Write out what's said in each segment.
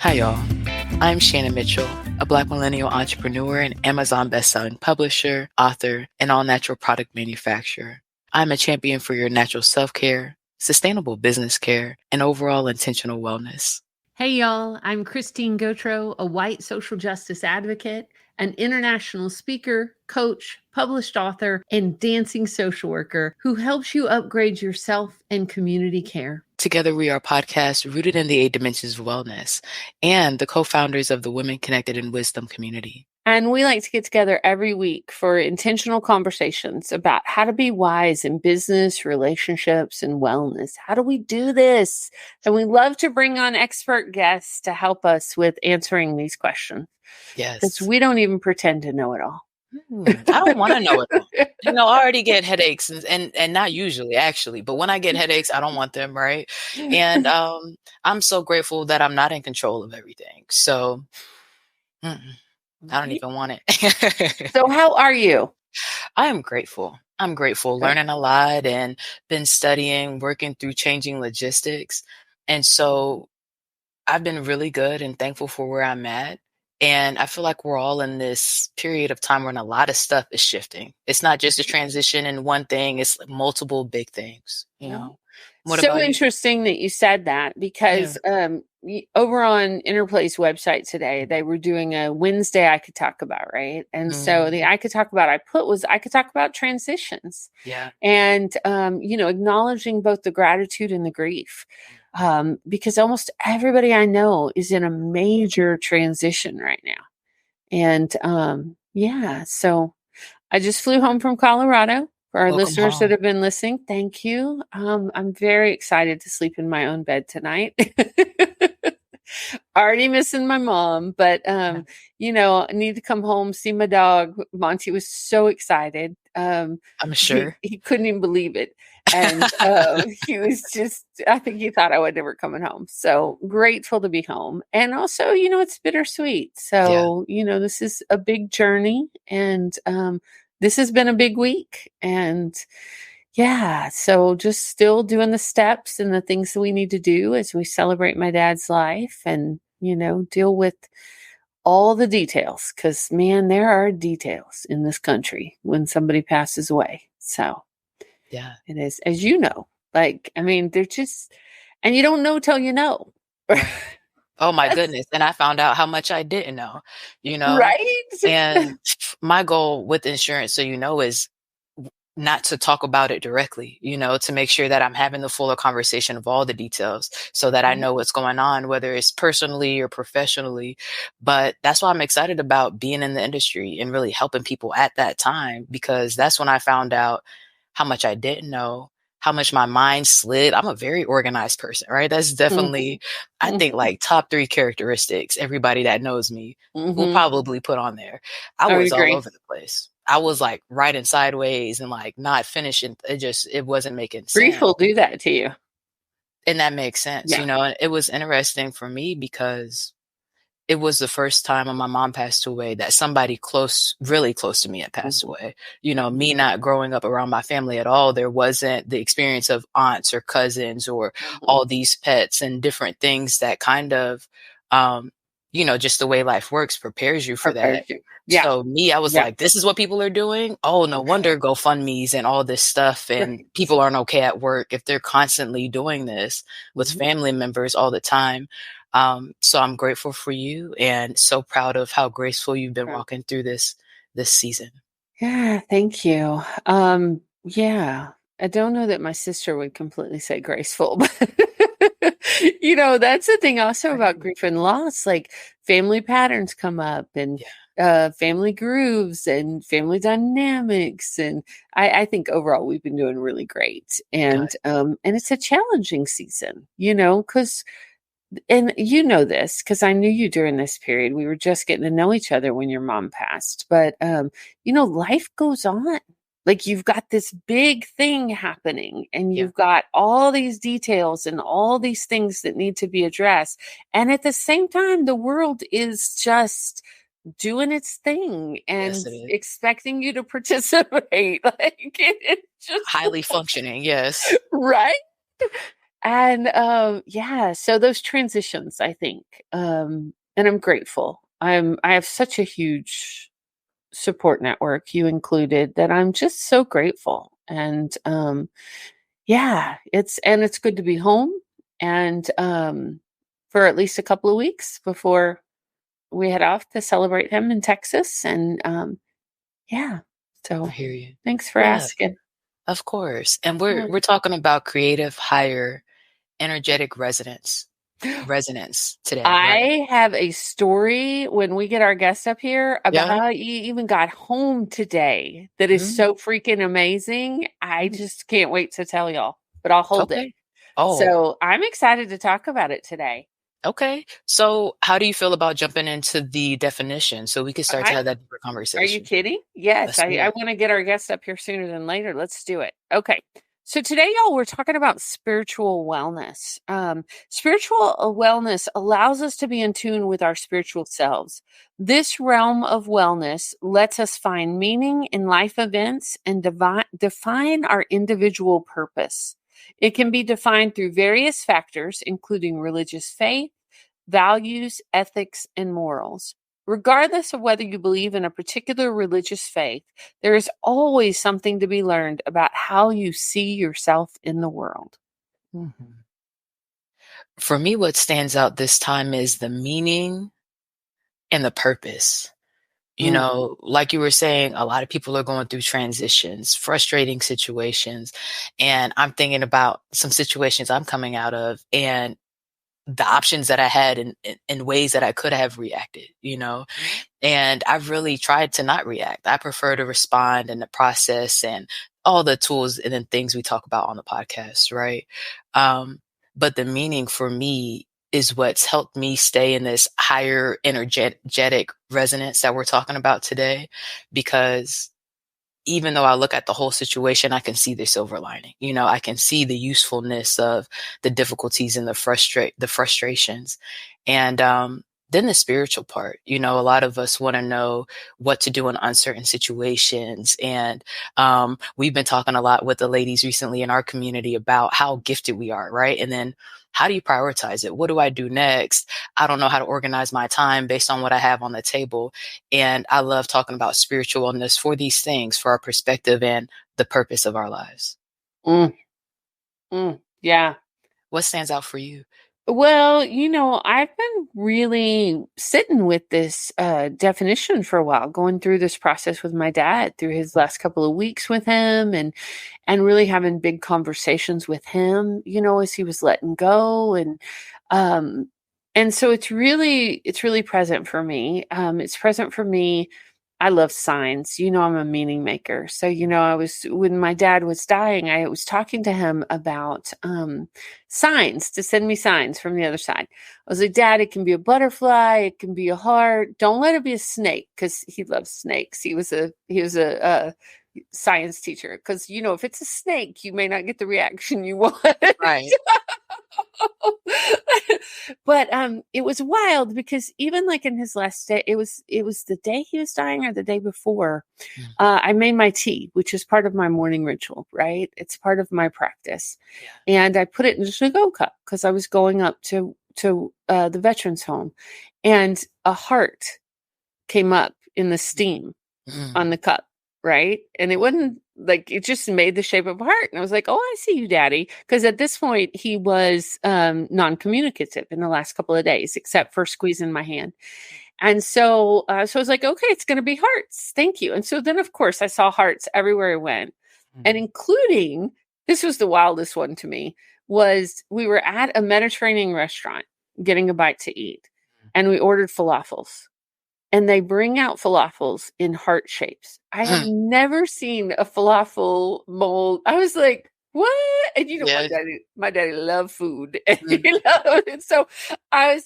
Hi, y'all. I'm Shannon Mitchell, a Black millennial entrepreneur and Amazon bestselling publisher, author, and all-natural product manufacturer. I'm a champion for your natural self-care, sustainable business care, and overall intentional wellness. Hey, y'all. I'm Christine Gautreaux, a white social justice advocate, an international speaker, coach, published author, and dancing social worker who helps you upgrade yourself and community care. Together, we are a podcast rooted in the 8 dimensions of wellness and the co-founders of the Women Connected in Wisdom community. And we like to get together every week for intentional conversations about how to be wise in business, relationships, and wellness. How do we do this? And we love to bring on expert guests to help us with answering these questions. Yes. Because we don't even pretend to know it all. I don't want to know it all. I already get headaches and not usually actually, but when I get headaches, I don't want them, right? And I'm so grateful that I'm not in control of everything. So I don't even want it. So how are you? I am grateful. I'm grateful, learning a lot and been studying, working through changing logistics. And so I've been really good and thankful for where I'm at. And I feel like we're all in this period of time when a lot of stuff is shifting. It's not just a transition in one thing, it's like multiple big things, What so about interesting that you said that because over on Interplay's website today, they were doing a Wednesday I Could Talk About, right? And so the I Could Talk About I put was I could talk about transitions. Yeah. And, acknowledging both the gratitude and the grief. Because almost everybody I know is in a major transition right now. And so I just flew home from Colorado. For our listeners that have been listening, thank you. I'm very excited to sleep in my own bed tonight. Already missing my mom, but I need to come home, see my dog. Monty was so excited. I'm sure he couldn't even believe it. And he was I think he thought I was never coming home. So grateful to be home. And also, it's bittersweet. So, this is a big journey and this has been a big week. And so just still doing the steps and the things that we need to do as we celebrate my dad's life and, deal with all the details. Because, man, there are details in this country when somebody passes away. So yeah, it is, as you know, they're just, and you don't know till you know. Oh my goodness. And I found out how much I didn't know, Right. And my goal with insurance, is not to talk about it directly, to make sure that I'm having the fuller conversation of all the details so that I know what's going on, whether it's personally or professionally. But that's why I'm excited about being in the industry and really helping people at that time, because that's when I found out how much I didn't know, how much my mind slid. I'm a very organized person, right? That's definitely, I think, like top 3 characteristics everybody that knows me will probably put on there. I was all over the place. I was like writing sideways and like not finishing. It wasn't making sense. Grief will do that to you. And that makes sense, and it was interesting for me because it was the first time when my mom passed away that somebody really close to me had passed away. Me not growing up around my family at all. There wasn't the experience of aunts or cousins or all these pets and different things that kind of, just the way life works prepares you for that. Yeah. So I was like, this is what people are doing. Oh, no wonder GoFundMe's and all this stuff. And people aren't okay at work if they're constantly doing this with family members all the time. So I'm grateful for you and so proud of how graceful you've been walking through this season. Yeah, thank you. I don't know that my sister would completely say graceful, but that's the thing also about grief and loss, like family patterns come up and family grooves and family dynamics. And I think overall we've been doing really great. And it's a challenging season, because and this because I knew you during this period. We were just getting to know each other when your mom passed. But, life goes on. Like you've got this big thing happening and you've got all these details and all these things that need to be addressed. And at the same time, the world is just doing its thing and expecting you to participate. Like it's just highly functioning. Yes. Right. And yeah, so those transitions, I think, and I'm grateful. I have such a huge support network, you included, that I'm just so grateful. And yeah, it's good to be home and for at least a couple of weeks before we head off to celebrate him in Texas. And yeah, I so hear you. thanks for Yeah, asking. of course. And Yeah. we're talking about creative, higher, energetic resonance today, right? I have a story when we get our guest up here about Yeah. how you even got home today that is Mhm. so freaking amazing. I just can't wait to tell y'all, but I'll hold it. Okay. Oh, So I'm excited to talk about it today. okay. So, how do you feel about jumping into the definition so we can start to I have that deeper Are you conversation? kidding? Yes, Let's do I it. want to get our guests up here sooner than later. Let's do it. Okay. So today, y'all, we're talking about spiritual wellness. Spiritual wellness allows us to be in tune with our spiritual selves. This realm of wellness lets us find meaning in life events and define our individual purpose. It can be defined through various factors, including religious faith, values, ethics, and morals. Regardless of whether you believe in a particular religious faith, there is always something to be learned about how you see yourself in the world. Mhm. For me, what stands out this time is the meaning and the purpose. You Mm, know, like you were saying, a lot of people are going through transitions, frustrating situations. And I'm thinking about some situations I'm coming out of and the options that I had in ways that I could have reacted, you know? And I've really tried to not react. I prefer to respond and the process and all the tools and then things we talk about on the podcast, right? Um, but the meaning for me is what's helped me stay in this higher energetic resonance that we're talking about today. Because even though I look at the whole situation, I can see the silver lining. You know, I can see the usefulness of the difficulties and the frustrations. And then the spiritual part. You know, a lot of us want to know what to do in uncertain situations. And we've been talking a lot with the ladies recently in our community about how gifted we are, right? And then how do you prioritize it? What do I do next? I don't know how to organize my time based on what I have on the table. And I love talking about spiritual wellness for these things, for our perspective and the purpose of our lives. mm, yeah. What stands out for you? Well, I've been really sitting with this definition for a while, going through this process with my dad through his last couple of weeks with him and really having big conversations with him, as he was letting go um and so it's really present for me. It's present for me. I love signs. I'm a meaning maker. So, I was when my dad was dying, I was talking to him about signs, to send me signs from the other side. I was like, Dad, it can be a butterfly, it can be a heart. Don't let it be a snake, because he loves snakes. He was a science teacher, because if it's a snake, you may not get the reaction you want. Right. But it was wild, because even like in his last day, it was the day he was dying or the day before. Mm. I made my tea, which is part of my morning ritual, right? It's part of my practice. Yeah. And I put it in a to-go cup because I was going up to the veterans home, and a heart came up in the steam Mm. on the cup, right? And it wasn't like, it just made the shape of a heart. And I was like, oh, I see you, Daddy. Because at this point, he was non-communicative in the last couple of days, except for squeezing my hand. And so I was like, okay, it's going to be hearts. Thank you. And so then, of course, I saw hearts everywhere I went, and Mm. including, this was the wildest one to me, was we were at a Mediterranean restaurant getting a bite to eat, and we ordered falafels, and they bring out falafels in heart shapes. I have Mm. never seen a falafel mold. I was like, what? And my Yeah. daddy loved food. And Mm. and so I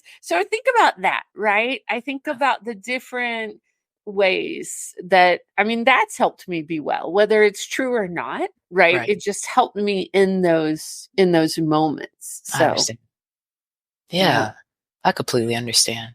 think about that, right? I think about the different ways that, I mean, that's helped me be well, whether it's true or not, right? Right. It just helped me in those moments. I So understand. yeah. Yeah. I completely understand.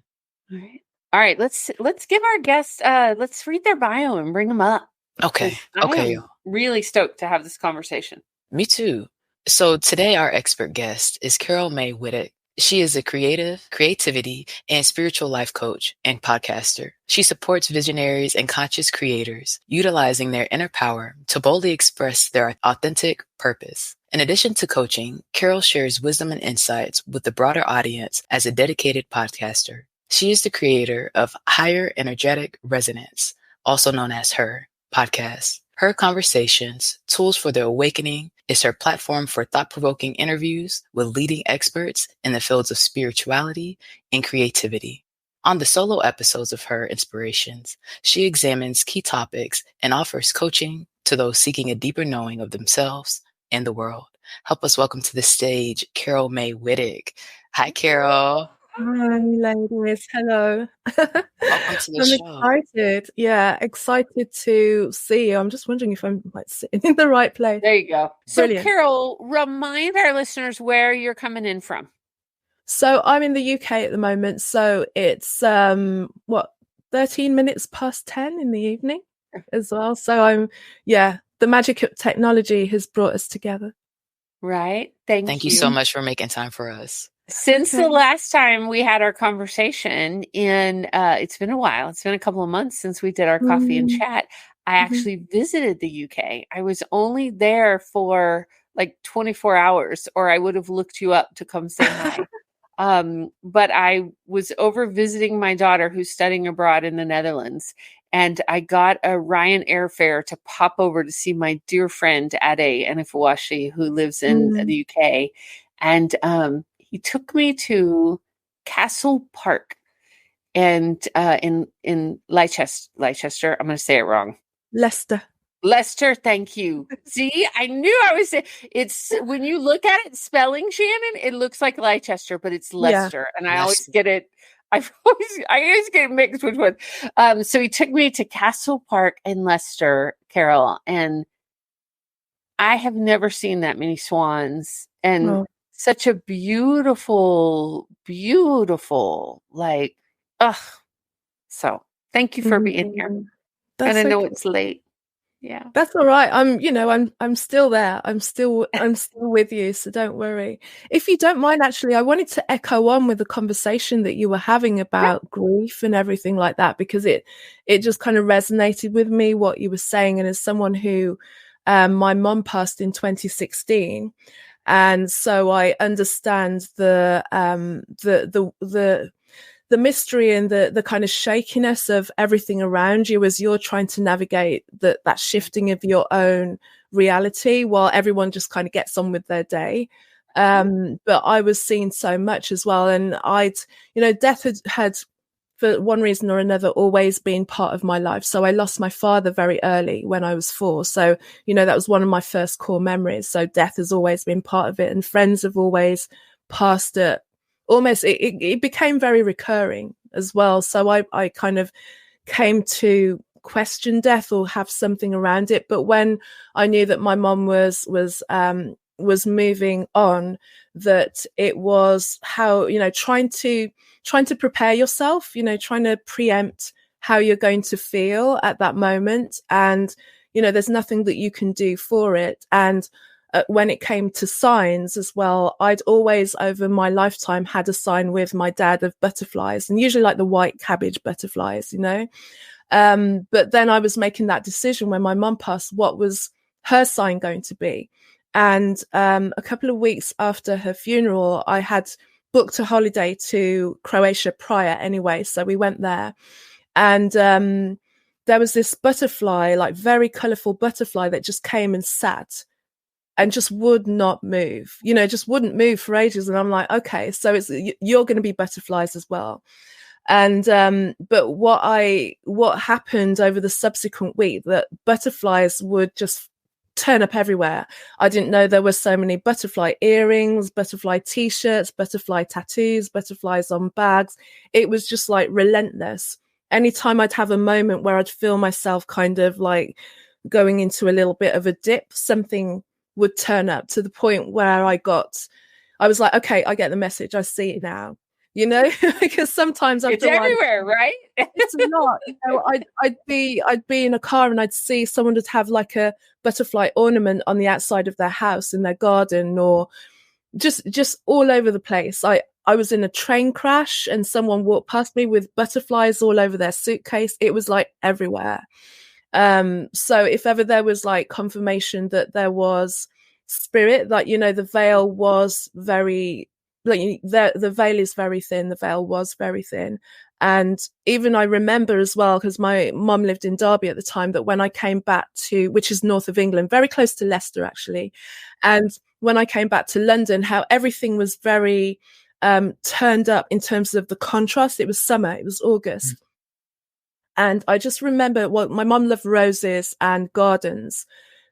All right. All right, let's give our guests let's read their bio and bring them up, Okay. because I Okay. am really stoked to have this conversation. Me too. So today our expert guest is Carol Mae Whittick. She is a creativity, and spiritual life coach and podcaster. She supports visionaries and conscious creators, utilizing their inner power to boldly express their authentic purpose. In addition to coaching, Carol shares wisdom and insights with the broader audience as a dedicated podcaster. She is the creator of Higher Energetic Resonance, also known as Her podcast. Her Conversations, Tools for the Awakening is her platform for thought-provoking interviews with leading experts in the fields of spirituality and creativity. On the solo episodes of Her Inspirations, she examines key topics and offers coaching to those seeking a deeper knowing of themselves and the world. Help us welcome to the stage Carol Mae Whittick. Hi, Carol. Hi, ladies. Hello. Welcome to the I'm show. excited. Yeah, excited to see you. I'm just wondering if I'm like sitting in the right place. There you go. So, Brilliant. Carol, remind our listeners where you're coming in from. So I'm in the UK at the moment. So it's 13 minutes past 10 in the evening as well. So the magic of technology has brought us together. Right. Thank you so much for making time for us. Since the last time we had our conversation, it's been a while. It's been a couple of months since we did our coffee and chat. I actually visited the UK. I was only there for like 24 hours, or I would have looked you up to come say hi. But I was over visiting my daughter who's studying abroad in the Netherlands. And I got a Ryan airfare to pop over to see my dear friend Ade Enifawashi, who lives in the UK. And he took me to Castle Park and in Leicester. I'm going to say it wrong. Leicester, thank you. See, I knew I was. It's when you look at it spelling, Shannon, it looks like Leicester, but it's Leicester, and I always get it. I always get it mixed with one. So he took me to Castle Park in Leicester, Carol, and I have never seen that many swans, and such a beautiful, So thank you for being here. And I know it's late. Yeah, that's all right. I'm still there. I'm still with you. So don't worry. If you don't mind, actually, I wanted to echo on with the conversation that you were having about grief and everything like that, because it just kind of resonated with me, what you were saying. And as someone who, my mom passed in 2016. And so I understand the mystery and the kind of shakiness of everything around you as you're trying to navigate that shifting of your own reality while everyone just kind of gets on with their day. But I was seeing so much as well. And death had, for one reason or another, always been part of my life. So I lost my father very early when I was 4. So, that was one of my first core memories. So death has always been part of it. And friends have always passed it. Almost it became very recurring as well. So I kind of came to question death or have something around it. But when I knew that my mom was moving on, that it was how, trying to prepare yourself, trying to preempt how you're going to feel at that moment. And, there's nothing that you can do for it. And when it came to signs as well, I'd always over my lifetime had a sign with my dad of butterflies, and usually like the white cabbage butterflies, but then I was making that decision when my mum passed, what was her sign going to be? And a couple of weeks after her funeral, I had booked a holiday to Croatia prior anyway. So we went there, and there was this butterfly, like very colorful butterfly, that just came and sat and just would not move, just wouldn't move for ages. And I'm like, okay, so you're going to be butterflies as well. And but what happened over the subsequent week, that butterflies would just turn up everywhere. I didn't know there were so many butterfly earrings, butterfly t-shirts, butterfly tattoos, butterflies on bags. It was just like relentless. Anytime I'd have a moment where I'd feel myself kind of like going into a little bit of a dip, something would turn up, to the point where I was like, okay, I get the message. I see it now. because sometimes I It's feel like everywhere, right? it's a lot. I'd be in a car and I'd see someone would have like a butterfly ornament on the outside of their house in their garden, or just all over the place. I was in a train crash and someone walked past me with butterflies all over their suitcase. It was like everywhere. So if ever there was like confirmation that there was spirit, like, the veil was very, like, the veil is very thin. The veil was very thin. And even I remember as well, because my mum lived in Derby at the time, that when I came back which is north of England, very close to Leicester, actually. And when I came back to London, how everything was very turned up in terms of the contrast. It was summer, it was August. And I just remember, my mum loved roses and gardens,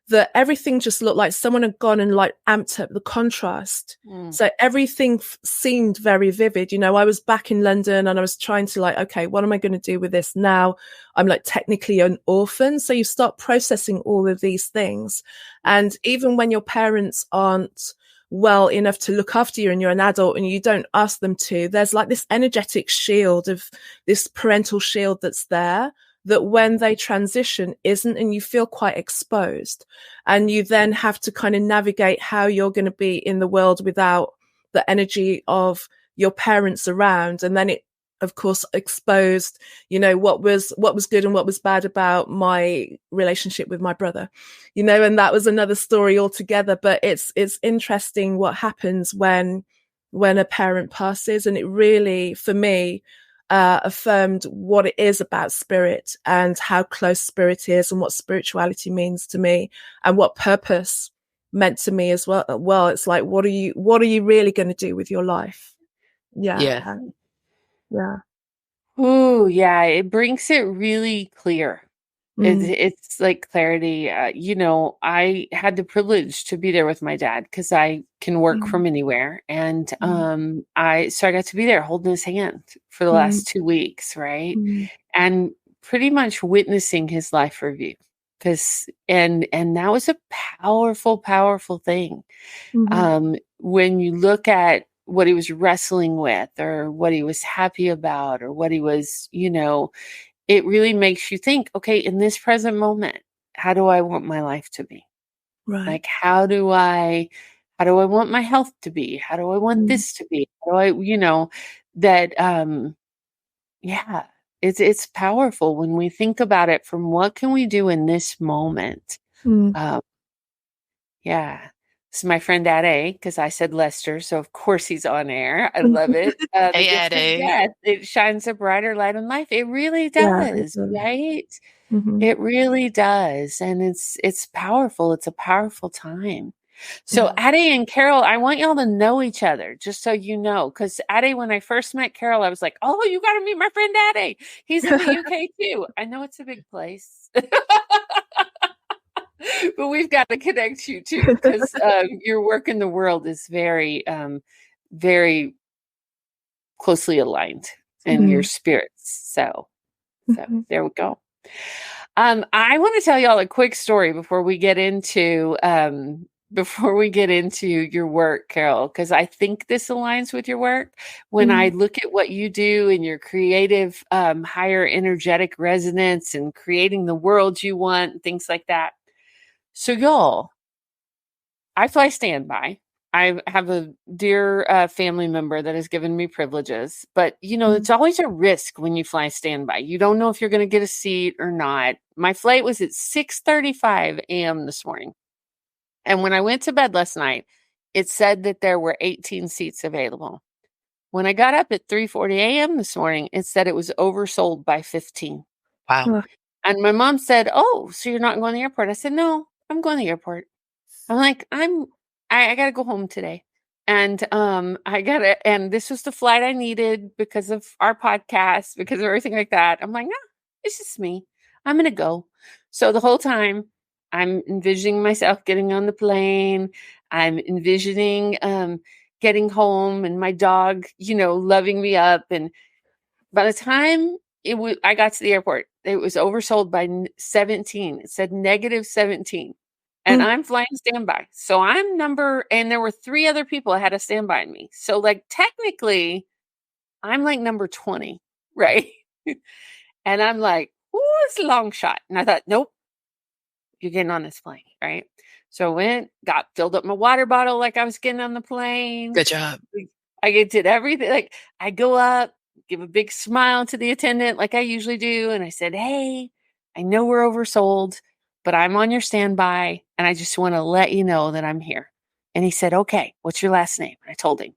that everything just looked like someone had gone and like amped up the contrast. So everything seemed very vivid. I was back in London and I was trying to like, okay, what am I going to do with this now? I'm like technically an orphan. So you start processing all of these things. And even when your parents aren't well enough to look after you and you're an adult and you don't ask them to, there's like this energetic shield of this parental shield that's there, that when they transition isn't, and you feel quite exposed, and you then have to kind of navigate how you're going to be in the world without the energy of your parents around. And then it, of course, exposed, what was good and what was bad about my relationship with my brother, and that was another story altogether. But it's interesting what happens when a parent passes. And it really, for me, affirmed what it is about spirit and how close spirit is and what spirituality means to me and what purpose meant to me as well. It's like, what are you really going to do with your life? Yeah. Ooh, yeah. It brings it really clear. It's like clarity. I had the privilege to be there with my dad because I can work from anywhere. And I got to be there holding his hand for the last 2 weeks, right? And pretty much witnessing his life review. And that was a powerful, powerful thing. When you look at what he was wrestling with or what he was happy about or what he was, it really makes you think, okay, in this present moment, how do I want my life to be? Right. Like, how do I want my health to be? How do I want this to be? How do I, it's powerful when we think about it from what can we do in this moment? This is my friend Ade, because I said Lester, so of course he's on air. I love it. Hey, Ade. It shines a brighter light in life. It really does, right? It really does. And it's powerful. It's a powerful time. So Ade and Carol, I want y'all to know each other, just so you know. Because Ade, when I first met Carol, I was like, oh, you got to meet my friend Ade. He's in the UK too. I know it's a big place. But we've got to connect you too, because your work in the world is very, very closely aligned in your spirits. So there we go. I want to tell y'all a quick story before we get into your work, Carol, because I think this aligns with your work. When I look at what you do in your creative, higher energetic resonance and creating the world you want, and things like that. So y'all, I fly standby. I have a dear family member that has given me privileges, but it's always a risk when you fly standby. You don't know if you're going to get a seat or not. My flight was at 6:35 a.m. this morning. And when I went to bed last night, it said that there were 18 seats available. When I got up at 3:40 a.m. this morning, it said it was oversold by 15. Wow. And my mom said, oh, so you're not going to the airport? I said, no, I'm going to the airport. I'm like, I got to go home today. And and this was the flight I needed because of our podcast, because of everything like that. I'm like, no, it's just me. I'm going to go. So the whole time I'm envisioning myself getting on the plane. I'm envisioning getting home and my dog, loving me up. And by the time I got to the airport, it was oversold by 17. It said -17. And I'm flying standby. So and there were 3 other people that had a standby on me. So like technically I'm like number 20, right? And I'm like, oh, it's a long shot. And I thought, nope, you're getting on this plane, right? So I went, filled up my water bottle like I was getting on the plane. Good job. I did everything. Like, I go up, give a big smile to the attendant like I usually do. And I said, hey, I know we're oversold, but I'm on your standby. And I just want to let you know that I'm here. And he said, okay, what's your last name? And I told him.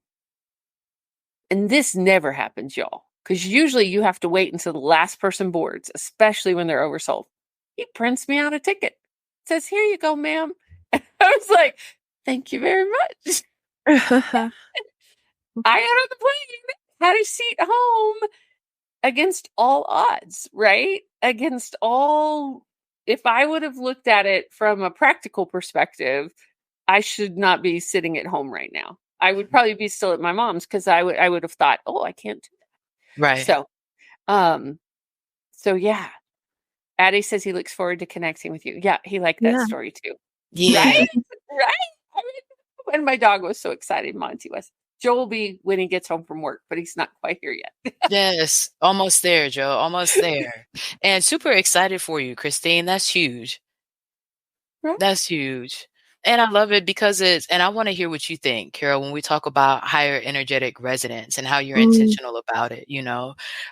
And this never happens, y'all, because usually you have to wait until the last person boards, especially when they're oversold. He prints me out a ticket. Says, here you go, ma'am. And I was like, thank you very much. I got on the plane, had a seat home against all odds, right? Against all, if I would have looked at it from a practical perspective, I should not be sitting at home right now. I would probably be still at my mom's because I would have thought, oh, I can't do that. Right. So yeah. Addie says he looks forward to connecting with you. Yeah, he liked that story too. Yeah. Right? And my dog was so excited, Monty was. Joe will be when he gets home from work, but he's not quite here yet. Yes. Almost there, Joe. Almost there. And super excited for you, Christine. That's huge. Right? That's huge. And I love it because and I want to hear what you think, Carol, when we talk about higher energetic resonance and how you're intentional about it,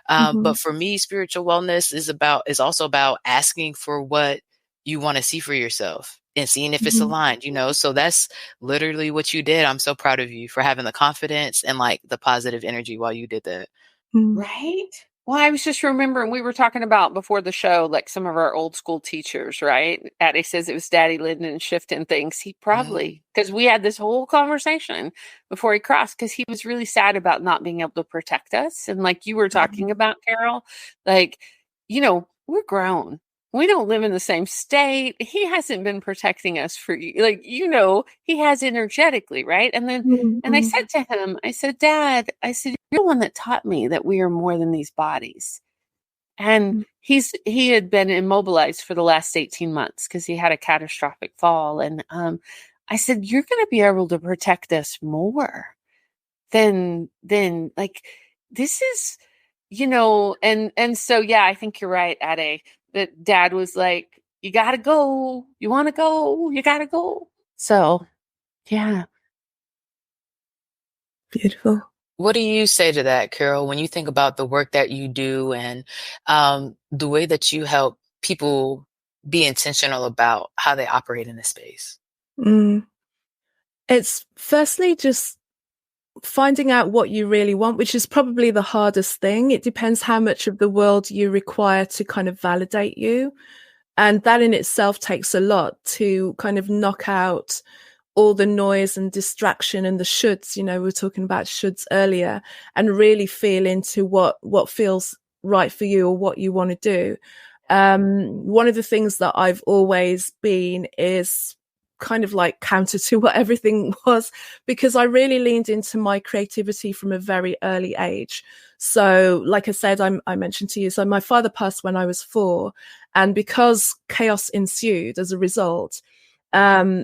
But for me, spiritual wellness is also about asking for what you want to see for yourself and seeing if it's aligned, So that's literally what you did. I'm so proud of you for having the confidence and like the positive energy while you did that. Right? Well, I was just remembering we were talking about before the show, like some of our old school teachers, right? Addie says it was Daddy Linden shifting things. He probably, because we had this whole conversation before he crossed, because he was really sad about not being able to protect us. And like you were talking about, Carol, like, we're grown. We don't live in the same state. He hasn't been protecting us for, like, he has energetically, right? And then, and I said to him, I said, Dad, you're the one that taught me that we are more than these bodies. And he had been immobilized for the last 18 months because he had a catastrophic fall. And I said, you're going to be able to protect us more than like, this is, and so, yeah, I think you're right, Ade, that Dad was like, you got to go. You want to go? You got to go. So, yeah. Beautiful. What do you say to that, Carol, when you think about the work that you do and the way that you help people be intentional about how they operate in this space? It's firstly just finding out what you really want, which is probably the hardest thing. It depends how much of the world you require to kind of validate you. And that in itself takes a lot to kind of knock out all the noise and distraction and the shoulds, we were talking about shoulds earlier, and really feel into what feels right for you or what you want to do. One of the things that I've always been is kind of like counter to what everything was, because I really leaned into my creativity from a very early age. So like I said, I mentioned to you, so my father passed when I was 4, and because chaos ensued as a result, I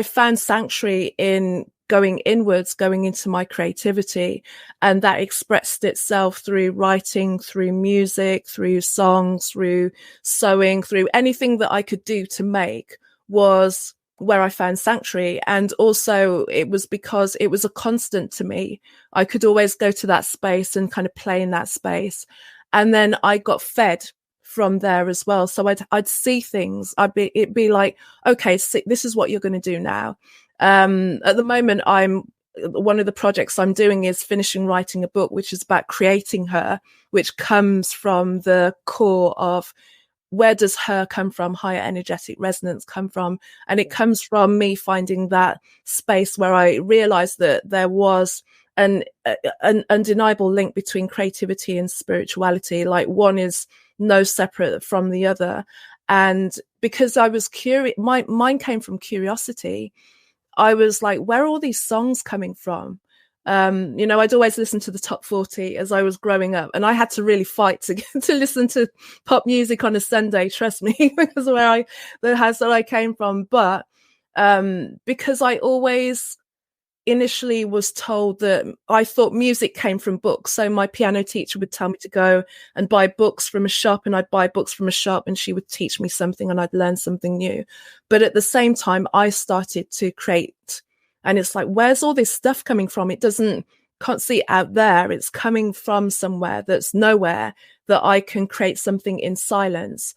found sanctuary in going inwards, going into my creativity, and that expressed itself through writing, through music, through songs, through sewing, through anything that I could do to make was where I found sanctuary. And also it was because it was a constant to me. I could always go to that space and kind of play in that space. And then I got fed from there as well. So I'd see things. It'd be like, okay, this is what you're going to do now. At the moment, one of the projects I'm doing is finishing writing a book, which is about creating her, which comes from the core of where does her come from, higher energetic resonance come from. And it comes from me finding that space where I realized that there was an undeniable link between creativity and spirituality. Like one is no separate from the other. And because I was curious, mine came from curiosity. I was like, where are all these songs coming from? I'd always listen to the top 40 as I was growing up, and I had to really fight to listen to pop music on a Sunday, trust me, because the house that I came from. But because I always initially was told that I thought music came from books. So my piano teacher would tell me to go and buy books from a shop, and I'd buy books from a shop, and she would teach me something and I'd learn something new. But at the same time, I started to create, and it's like, where's all this stuff coming from? Can't see it out there. It's coming from somewhere that's nowhere, that I can create something in silence.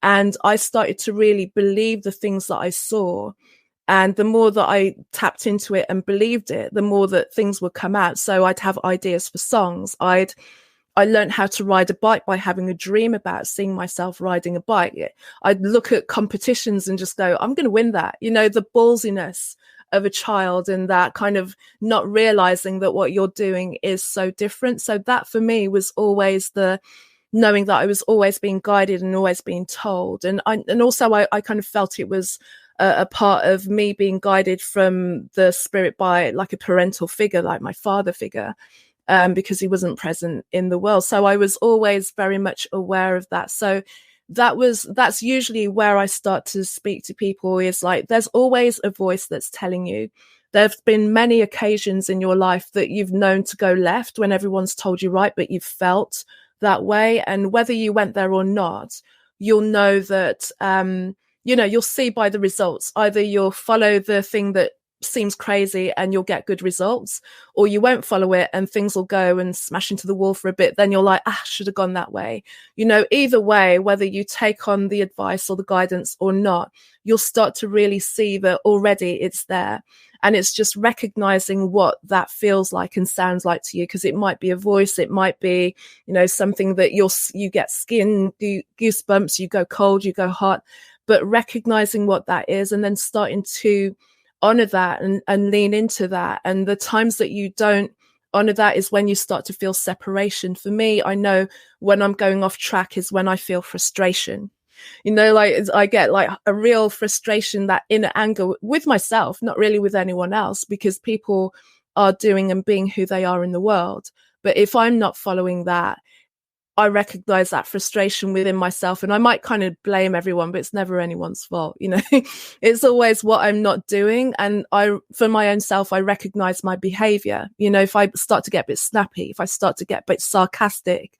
And I started to really believe the things that I saw. And the more that I tapped into it and believed it, the more that things would come out. So I'd have ideas for songs. I learned how to ride a bike by having a dream about seeing myself riding a bike. I'd look at competitions and just go, I'm going to win that. The ballsiness of a child, and that kind of not realizing that what you're doing is so different. So that for me was always the knowing that I was always being guided and always being told. And also I kind of felt it was a part of me being guided from the spirit by like a parental figure, like my father figure, because he wasn't present in the world. So I was always very much aware of that. So that's usually where I start to speak to people, is like, there's always a voice that's telling you. There've been many occasions in your life that you've known to go left when everyone's told you right, but you've felt that way. And whether you went there or not, you'll know that, you'll see by the results. Either you'll follow the thing that seems crazy and you'll get good results, or you won't follow it and things will go and smash into the wall for a bit. Then you're like, should have gone that way. Either way, whether you take on the advice or the guidance or not, you'll start to really see that already it's there. And it's just recognizing what that feels like and sounds like to you, because it might be a voice, it might be, something that you get skin goosebumps, you go cold, you go hot, but recognizing what that is and then starting to honor that and lean into that. And the times that you don't honor that is when you start to feel separation. For me, I know when I'm going off track is when I feel frustration. I get like a real frustration, that inner anger with myself, not really with anyone else, because people are doing and being who they are in the world. But if I'm not following that, I recognize that frustration within myself, and I might kind of blame everyone, but it's never anyone's fault. It's always what I'm not doing. And for my own self, I recognize my behavior. If I start to get a bit snappy, if I start to get a bit sarcastic,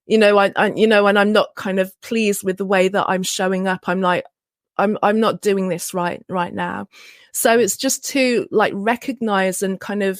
and I'm not kind of pleased with the way that I'm showing up, I'm like, I'm not doing this right now. So it's just to like recognize and kind of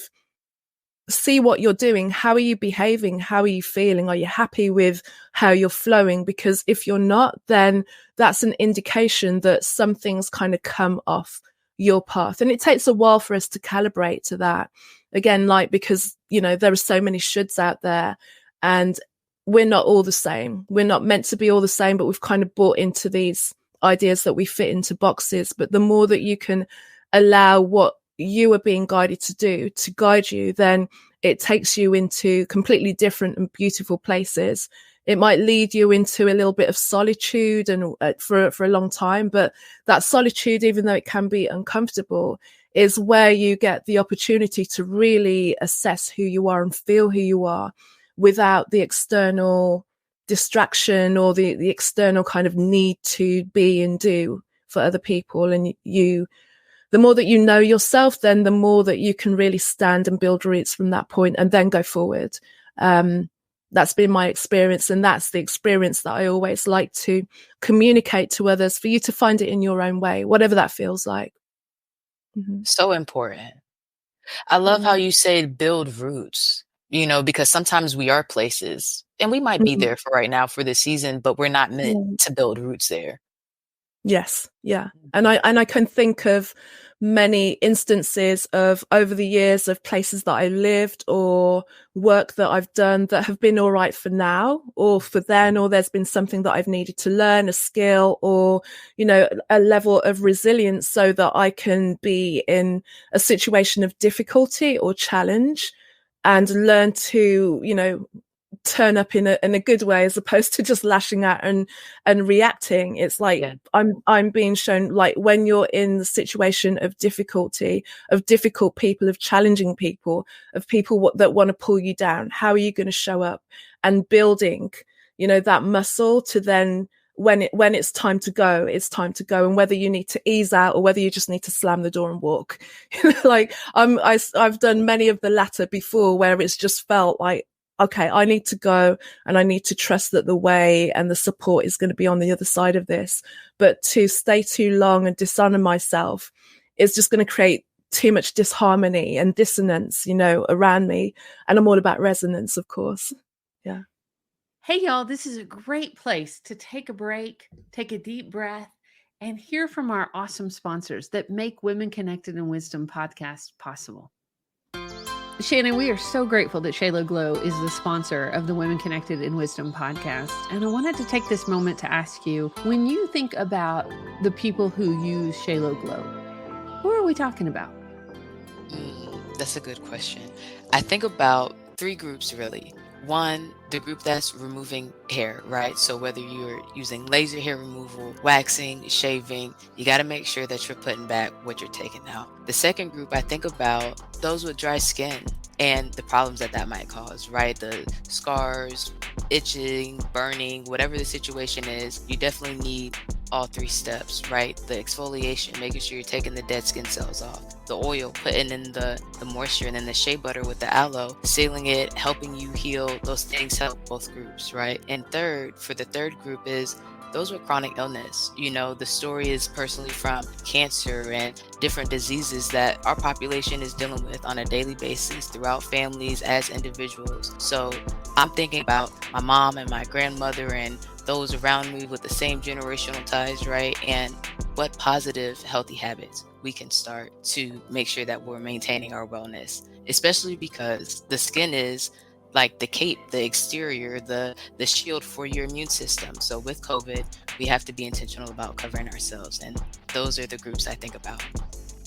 see what you're doing. How are you behaving? How are you feeling? Are you happy with how you're flowing? Because if you're not, then that's an indication that something's kind of come off your path. And it takes a while for us to calibrate to that. Again, because, there are so many shoulds out there, and we're not all the same. We're not meant to be all the same, but we've kind of bought into these ideas that we fit into boxes. But the more that you can allow what you are being guided to do to guide you, then it takes you into completely different and beautiful places. It might lead you into a little bit of solitude and for a long time, but that solitude, even though it can be uncomfortable, is where you get the opportunity to really assess who you are and feel who you are without the external distraction or the external kind of need to be and do for other people. And the more that you know yourself, then the more that you can really stand and build roots from that point and then go forward. That's been my experience. And that's the experience that I always like to communicate to others, for you to find it in your own way, whatever that feels like. Mm-hmm. So important. I love how you say build roots, because sometimes we are places and we might be there for right now for this season, but we're not meant to build roots there. Yes. Yeah. And I can think of many instances of over the years of places that I lived or work that I've done that have been all right for now or for then, or there's been something that I've needed to learn, a skill or, a level of resilience so that I can be in a situation of difficulty or challenge and learn to, turn up in a good way as opposed to just lashing out and reacting. It's like I'm being shown, like, when you're in the situation of difficulty, of difficult people, of challenging people, of people that want to pull you down, how are you going to show up? And building, that muscle to then when it's time to go, it's time to go. And whether you need to ease out or whether you just need to slam the door and walk. Like I've done many of the latter before, where it's just felt like, okay, I need to go and I need to trust that the way and the support is going to be on the other side of this. But to stay too long and dishonor myself is just going to create too much disharmony and dissonance, around me. And I'm all about resonance, of course. Yeah. Hey, y'all, this is a great place to take a break, take a deep breath, and hear from our awesome sponsors that make Women Connected in Wisdom podcast possible. Shannon, we are so grateful that Shayla Glow is the sponsor of the Women Connected in Wisdom podcast. And I wanted to take this moment to ask you, when you think about the people who use Shayla Glow, who are we talking about? That's a good question. I think about 3 groups, really. One, the group that's removing hair, right? So whether you're using laser hair removal, waxing, shaving, you got to make sure that you're putting back what you're taking out. The second group, I think about those with dry skin and the problems that might cause, right? The scars, itching, burning, whatever the situation is, you definitely need all 3 steps, right? The exfoliation, making sure you're taking the dead skin cells off. The oil, putting in the moisture, and then the shea butter with the aloe, sealing it, helping you heal. Those things help both groups, right? And third, for the third group is those with chronic illness. The story is personally from cancer and different diseases that our population is dealing with on a daily basis throughout families as individuals. So I'm thinking about my mom and my grandmother and those around me with the same generational ties, right? And what positive, healthy habits we can start to make sure that we're maintaining our wellness, especially because the skin is like the cape, the exterior, the shield for your immune system. So with COVID, we have to be intentional about covering ourselves. And those are the groups I think about.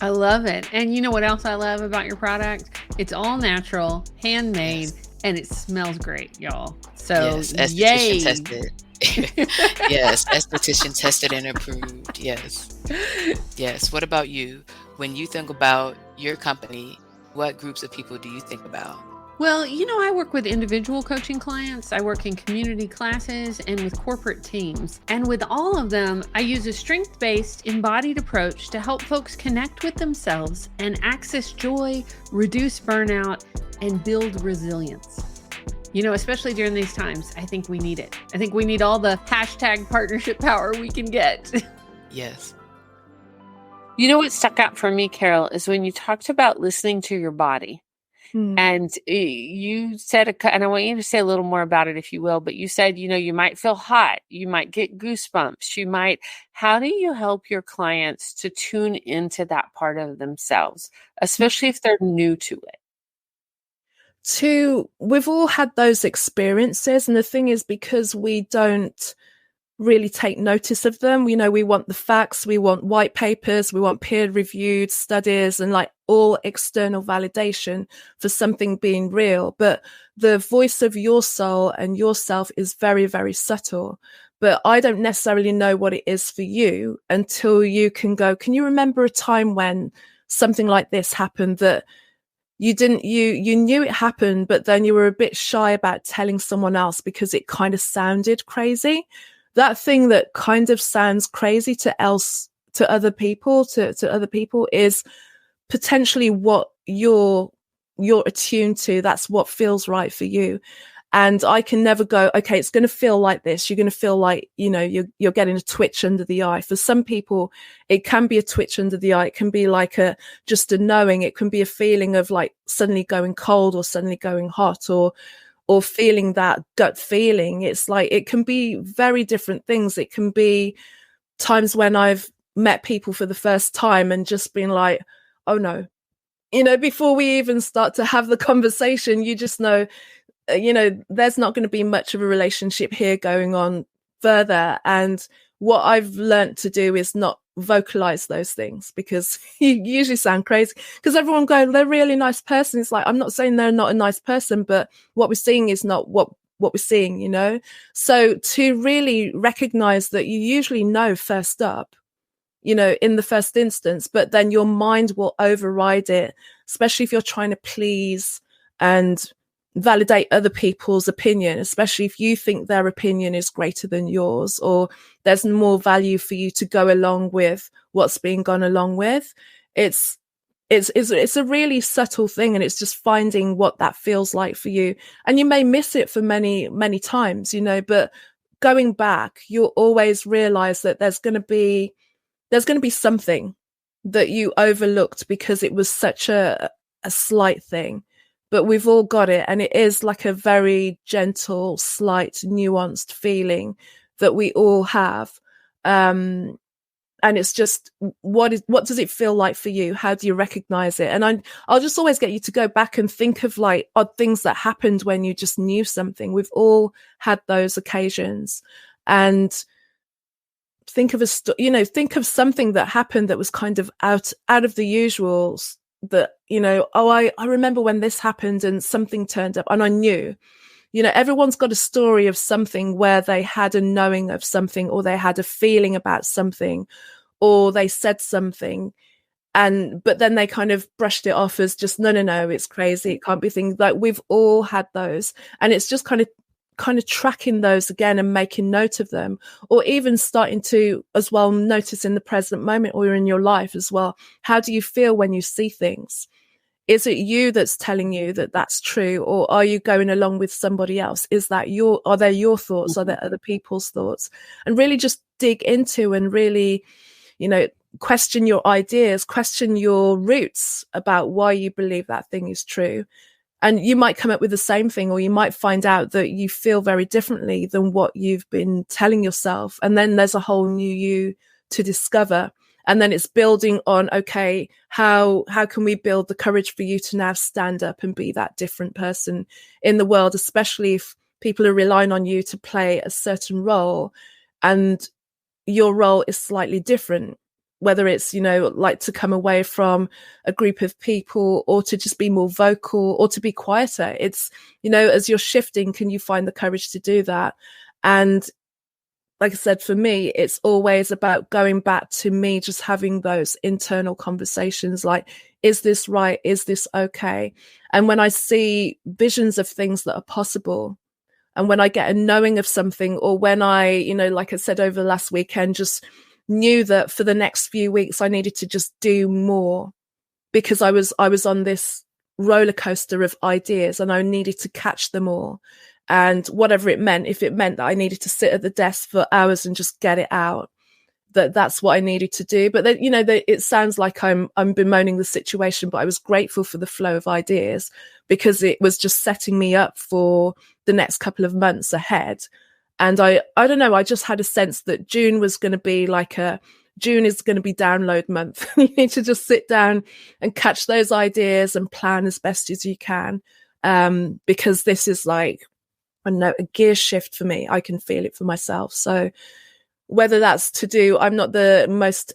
I love it. And you know what else I love about your product? It's all natural, handmade, and it smells great, y'all. So yes, yay. Tested. Yes, esthetician tested and approved. Yes. What about you? When you think about your company, what groups of people do you think about? Well, I work with individual coaching clients. I work in community classes and with corporate teams. And with all of them, I use a strength-based, embodied approach to help folks connect with themselves and access joy, reduce burnout, and build resilience. Especially during these times, I think we need it. I think we need all the #partnership power we can get. Yes. What stuck out for me, Carol, is when you talked about listening to your body. And you said, and I want you to say a little more about it, if you will, but you said, you might feel hot, you might get goosebumps, how do you help your clients to tune into that part of themselves, especially if they're new to it? We've all had those experiences. And the thing is, because we don't really take notice of them, we want the facts, we want white papers, we want peer-reviewed studies and like all external validation for something being real. But the voice of your soul and yourself is very, very subtle. But I don't necessarily know what it is for you until you can you remember a time when something like this happened that you knew it happened, but then you were a bit shy about telling someone else because it kind of sounded crazy. That thing that kind of sounds crazy to other people is potentially what you're attuned to. That's what feels right for you. And I can never go, okay, it's going to feel like this. You're going to feel like, you're getting a twitch under the eye. For some people, it can be a twitch under the eye. It can be like just a knowing. It can be a feeling of like suddenly going cold or suddenly going hot or feeling that gut feeling. It's like, it can be very different things. It can be times when I've met people for the first time and just been like, oh no, before we even start to have the conversation, you just know, there's not going to be much of a relationship here going on further. And what I've learned to do is not vocalize those things because you usually sound crazy because everyone go, they're a really nice person. It's like, I'm not saying they're not a nice person, but what we're seeing is not what we're seeing, So to really recognize that you usually know first up, in the first instance, but then your mind will override it, especially if you're trying to please and validate other people's opinion, especially if you think their opinion is greater than yours, or there's more value for you to go along with what's being gone along with. It's a really subtle thing, and it's just finding what that feels like for you. And you may miss it for many, many times, you know, but going back, you'll always realize that there's going to be something that you overlooked because it was such a slight thing. But we've all got it, and it is like a very gentle, slight, nuanced feeling that we all have. And it's just, what does it feel like for you? How do you recognize it? And I'll just always get you to go back and think of like odd things that happened when you just knew something. We've all had those occasions, and think of think of something that happened that was kind of out of the usual, that, you know, I remember when this happened and something turned up and I knew. You know, everyone's got a story of something where they had a knowing of something, or they had a feeling about something, or they said something, but then they kind of brushed it off as just, no, it's crazy, it can't be things. Like, we've all had those, and it's just kind of tracking those again and making note of them, or even starting to as well notice in the present moment or in your life as well. How do you feel when you see things? Is it you that's telling you that that's true, or are you going along with somebody else? Are they your thoughts? Are there other people's thoughts? And really just dig into and really, you know, question your ideas, question your roots about why you believe that thing is true. And you might come up with the same thing, or you might find out that you feel very differently than what you've been telling yourself. And then there's a whole new you to discover. And then it's building on, okay, how can we build the courage for you to now stand up and be that different person in the world, especially if people are relying on you to play a certain role and your role is slightly different, whether it's, you know, like to come away from a group of people, or to just be more vocal, or to be quieter. It's, you know, as you're shifting, can you find the courage to do that? And like I said, for me, it's always about going back to me, just having those internal conversations like, is this right? Is this okay? And when I see visions of things that are possible, and when I get a knowing of something, or when I, you know, like I said, over the last weekend, just knew that for the next few weeks, I needed to just do more, because I was on this roller coaster of ideas and I needed to catch them all. And whatever it meant, if it meant that I needed to sit at the desk for hours and just get it out, that's what I needed to do. But then, you know, it sounds like I'm bemoaning the situation, but I was grateful for the flow of ideas, because it was just setting me up for the next couple of months ahead. And I don't know, I just had a sense that June is going to be download month. You need to just sit down and catch those ideas and plan as best as you can. Because this is like, I don't know, a gear shift for me. I can feel it for myself. So whether that's to do, I'm not the most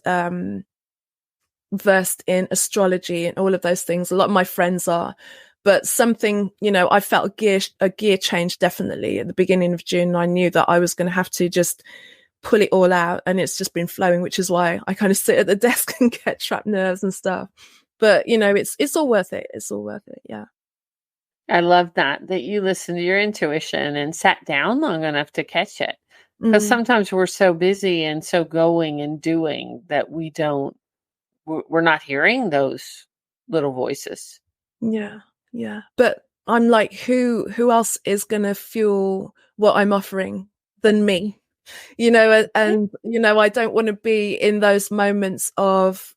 versed in astrology and all of those things. A lot of my friends are, but something, you know, I felt a gear change definitely at the beginning of June. I knew that I was going to have to just pull it all out, and it's just been flowing, which is why I kind of sit at the desk and get trapped nerves and stuff. But, you know, it's all worth it. It's all worth it. Yeah. I love that you listened to your intuition and sat down long enough to catch it. Because sometimes we're so busy and so going and doing that we're not hearing those little voices. Yeah. Yeah. But I'm like, who else is going to fuel what I'm offering than me? You know, and, you know, I don't want to be in those moments of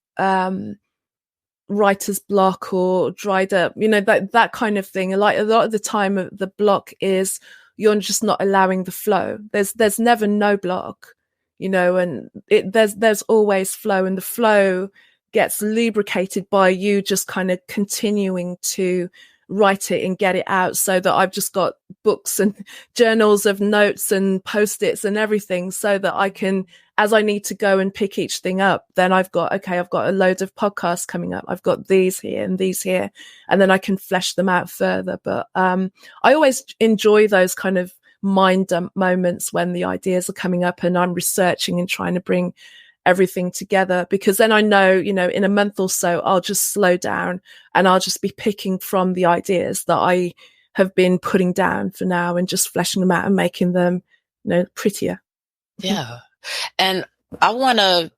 writer's block or dried up, you know, that kind of thing. Like a lot of the time, the block is you're just not allowing the flow. There's never no block, you know, and there's always flow, and the flow gets lubricated by you just kind of continuing to write it and get it out, so that I've just got books and journals of notes and post-its and everything, so that I can, as I need to go and pick each thing up, then I've got a load of podcasts coming up. I've got these here and these here, and then I can flesh them out further. But I always enjoy those kind of mind dump moments when the ideas are coming up and I'm researching and trying to bring everything together, because then I know, you know, in a month or so, I'll just slow down and I'll just be picking from the ideas that I have been putting down for now and just fleshing them out and making them, prettier. Yeah. And I want to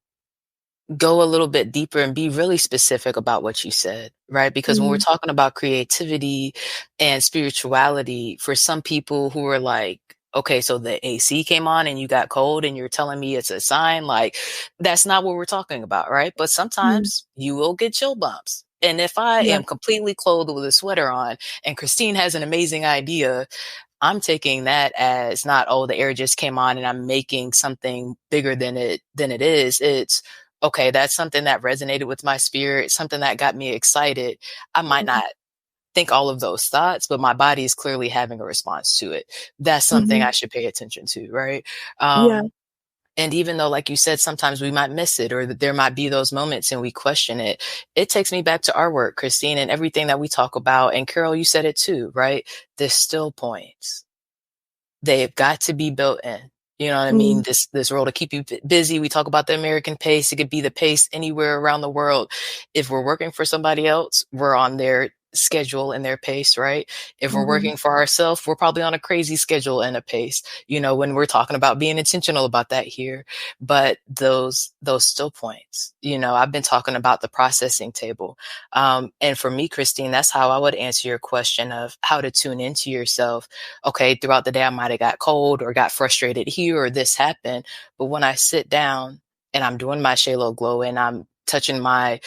go a little bit deeper and be really specific about what you said, right? Because when we're talking about creativity and spirituality, for some people who are like, okay, so the AC came on and you got cold and you're telling me it's a sign, like that's not what we're talking about, right? But sometimes you will get chill bumps. And if I am completely clothed with a sweater on and Christine has an amazing idea, I'm taking that as not, oh, the air just came on and I'm making something bigger than it is. It's okay, that's something that resonated with my spirit, something that got me excited. I might not think all of those thoughts, but my body is clearly having a response to it. That's something I should pay attention to, right? And even though, like you said, sometimes we might miss it or that there might be those moments and we question it, it takes me back to our work, Christine, and everything that we talk about. And Carol, you said it too, right? The still points. They've got to be built in. You know what I mean? This role to keep you busy. We talk about the American pace. It could be the pace anywhere around the world. If we're working for somebody else, we're on their schedule and their pace, right? If we're working for ourselves, we're probably on a crazy schedule and a pace, when we're talking about being intentional about that here. But those still points, I've been talking about the processing table. And for me, Christine, that's how I would answer your question of how to tune into yourself. Okay, throughout the day, I might have got cold or got frustrated here or this happened. But when I sit down and I'm doing my Shalo glow and I'm touching my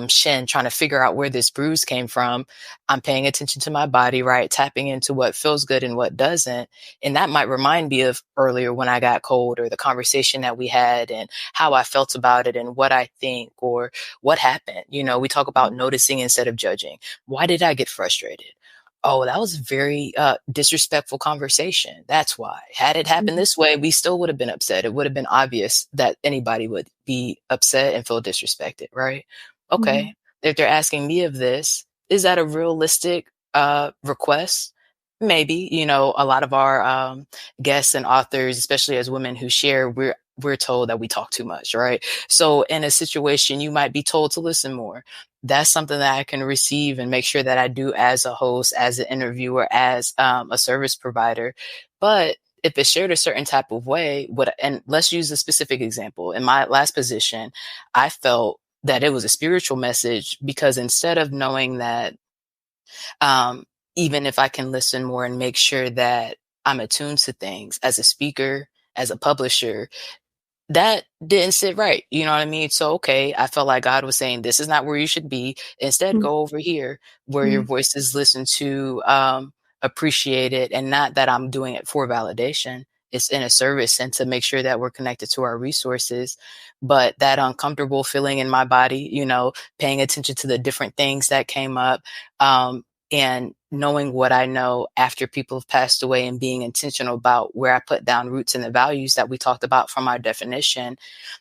shin, trying to figure out where this bruise came from, I'm paying attention to my body, right? Tapping into what feels good and what doesn't. And that might remind me of earlier when I got cold or the conversation that we had and how I felt about it and what I think or what happened. We talk about noticing instead of judging. Why did I get frustrated? Oh, that was a very disrespectful conversation. That's why. Had it happened this way, we still would have been upset. It would have been obvious that anybody would be upset and feel disrespected, right? Okay. If they're asking me of this, is that a realistic request? Maybe. A lot of our guests and authors, especially as women who share, we're told that we talk too much, right? So in a situation, you might be told to listen more. That's something that I can receive and make sure that I do as a host, as an interviewer, as a service provider. But if it's shared a certain type of way, and let's use a specific example. In my last position, I felt that it was a spiritual message because instead of knowing that, even if I can listen more and make sure that I'm attuned to things as a speaker, as a publisher, that didn't sit right. You know what I mean? So, okay, I felt like God was saying, this is not where you should be. Instead, go over here where your voice is listened to, appreciated, and not that I'm doing it for validation. It's in a service and to make sure that we're connected to our resources. But that uncomfortable feeling in my body, paying attention to the different things that came up, and knowing what I know after people have passed away and being intentional about where I put down roots and the values that we talked about from our definition,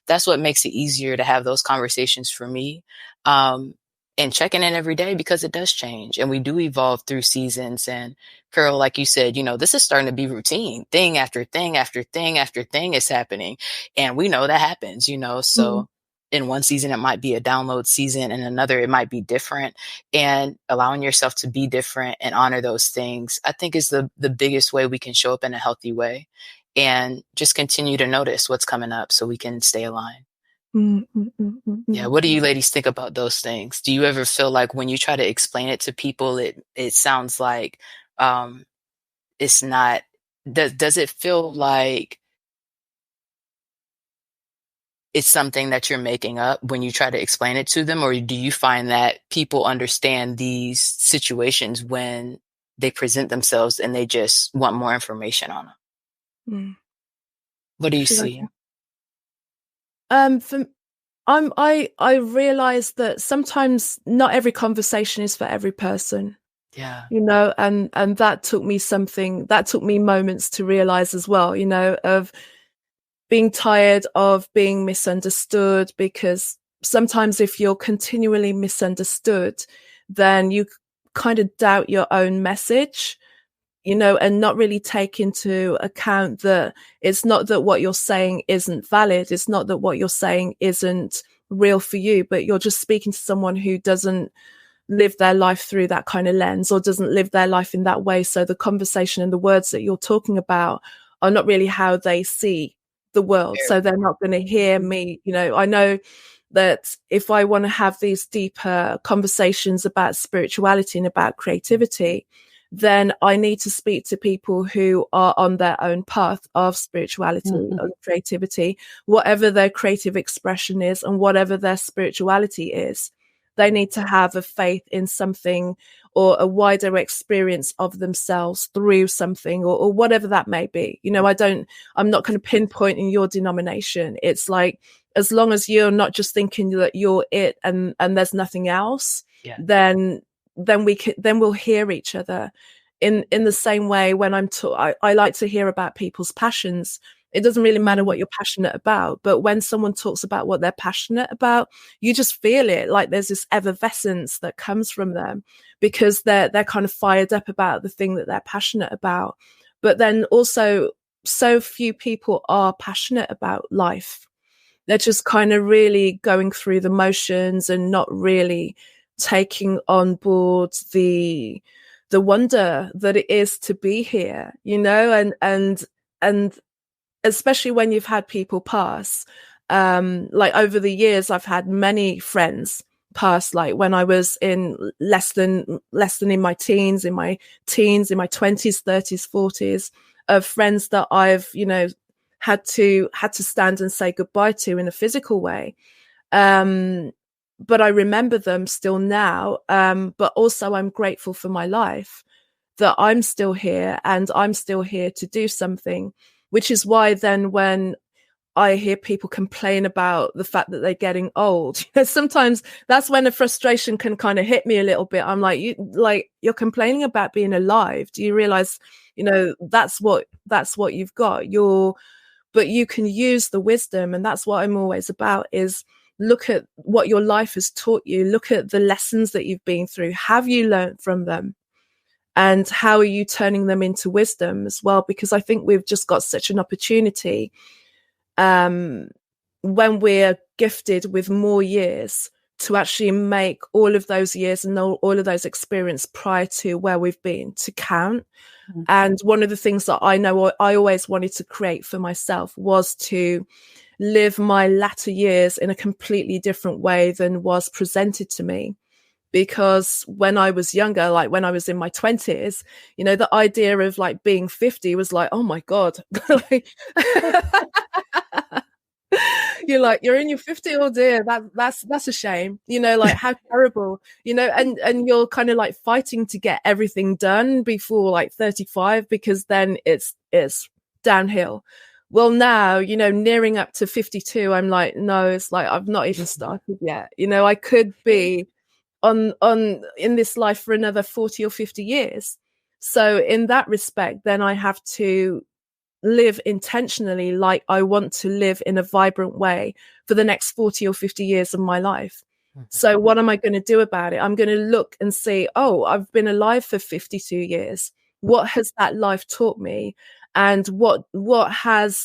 that's what makes it easier to have those conversations for me. And checking in every day because it does change and we do evolve through seasons. And Carol, like you said, this is starting to be routine. Thing after thing after thing after thing is happening. And we know that happens, so in one season, it might be a download season, and another, it might be different. And allowing yourself to be different and honor those things, I think is the biggest way we can show up in a healthy way and just continue to notice what's coming up so we can stay aligned. Yeah. What do you ladies think about those things? Do you ever feel like when you try to explain it to people, it sounds like it's not, does it feel like it's something that you're making up when you try to explain it to them? Or do you find that people understand these situations when they present themselves and they just want more information on them? What do you see? I realize that sometimes not every conversation is for every person. Yeah. And that took me moments to realize as well, of being tired of being misunderstood, because sometimes if you're continually misunderstood, then you kind of doubt your own message, and not really take into account that it's not that what you're saying isn't valid. It's not that what you're saying isn't real for you, but you're just speaking to someone who doesn't live their life through that kind of lens, or doesn't live their life in that way. So the conversation and the words that you're talking about are not really how they see the world. So they're not going to hear me. I know that if I want to have these deeper conversations about spirituality and about creativity, then I need to speak to people who are on their own path of spirituality and creativity, whatever their creative expression is and whatever their spirituality is. They need to have a faith in something or a wider experience of themselves through something or whatever that may be. I'm not going to pinpoint in your denomination. It's like, as long as you're not just thinking that you're it and there's nothing else, then we'll hear each other in the same way. When I like to hear about people's passions. It doesn't really matter what you're passionate about, but when someone talks about what they're passionate about, you just feel it. Like there's this effervescence that comes from them because they're kind of fired up about the thing that they're passionate about. But then also, so few people are passionate about life. They're just kind of really going through the motions and not really taking on board the wonder that it is to be here, and especially when you've had people pass. Like over the years, I've had many friends pass, like when I was in less than in my teens, in my 20s, 30s, 40s, of friends that I've, had to stand and say goodbye to in a physical way. But I remember them still now. But also I'm grateful for my life, that I'm still here and I'm still here to do something, which is why then when I hear people complain about the fact that they're getting old, sometimes that's when the frustration can kind of hit me a little bit. I'm like, you're complaining about being alive. Do you realize, that's what you've got. But you can use the wisdom. And that's what I'm always about, is look at what your life has taught you. Look at the lessons that you've been through. Have you learned from them? And how are you turning them into wisdom as well? Because I think we've just got such an opportunity when we're gifted with more years to actually make all of those years and all of those experience prior to where we've been to count. Mm-hmm. And one of the things that I know I always wanted to create for myself was to live my latter years in a completely different way than was presented to me. Because when I was younger, like when I was in my 20s, the idea of like being 50 was like, oh my God. You're like, you're in your 50, oh dear, that's a shame, like how terrible, and you're kind of like fighting to get everything done before like 35, because then it's downhill. Well, now, nearing up to 52, I'm like, no, it's like I've not even started yet. I could be on in this life for another 40 or 50 years. So in that respect, then I have to live intentionally, like I want to live in a vibrant way for the next 40 or 50 years of my life. Mm-hmm. So what am I going to do about it? I'm going to look and see, oh, I've been alive for 52 years. What has that life taught me? And what have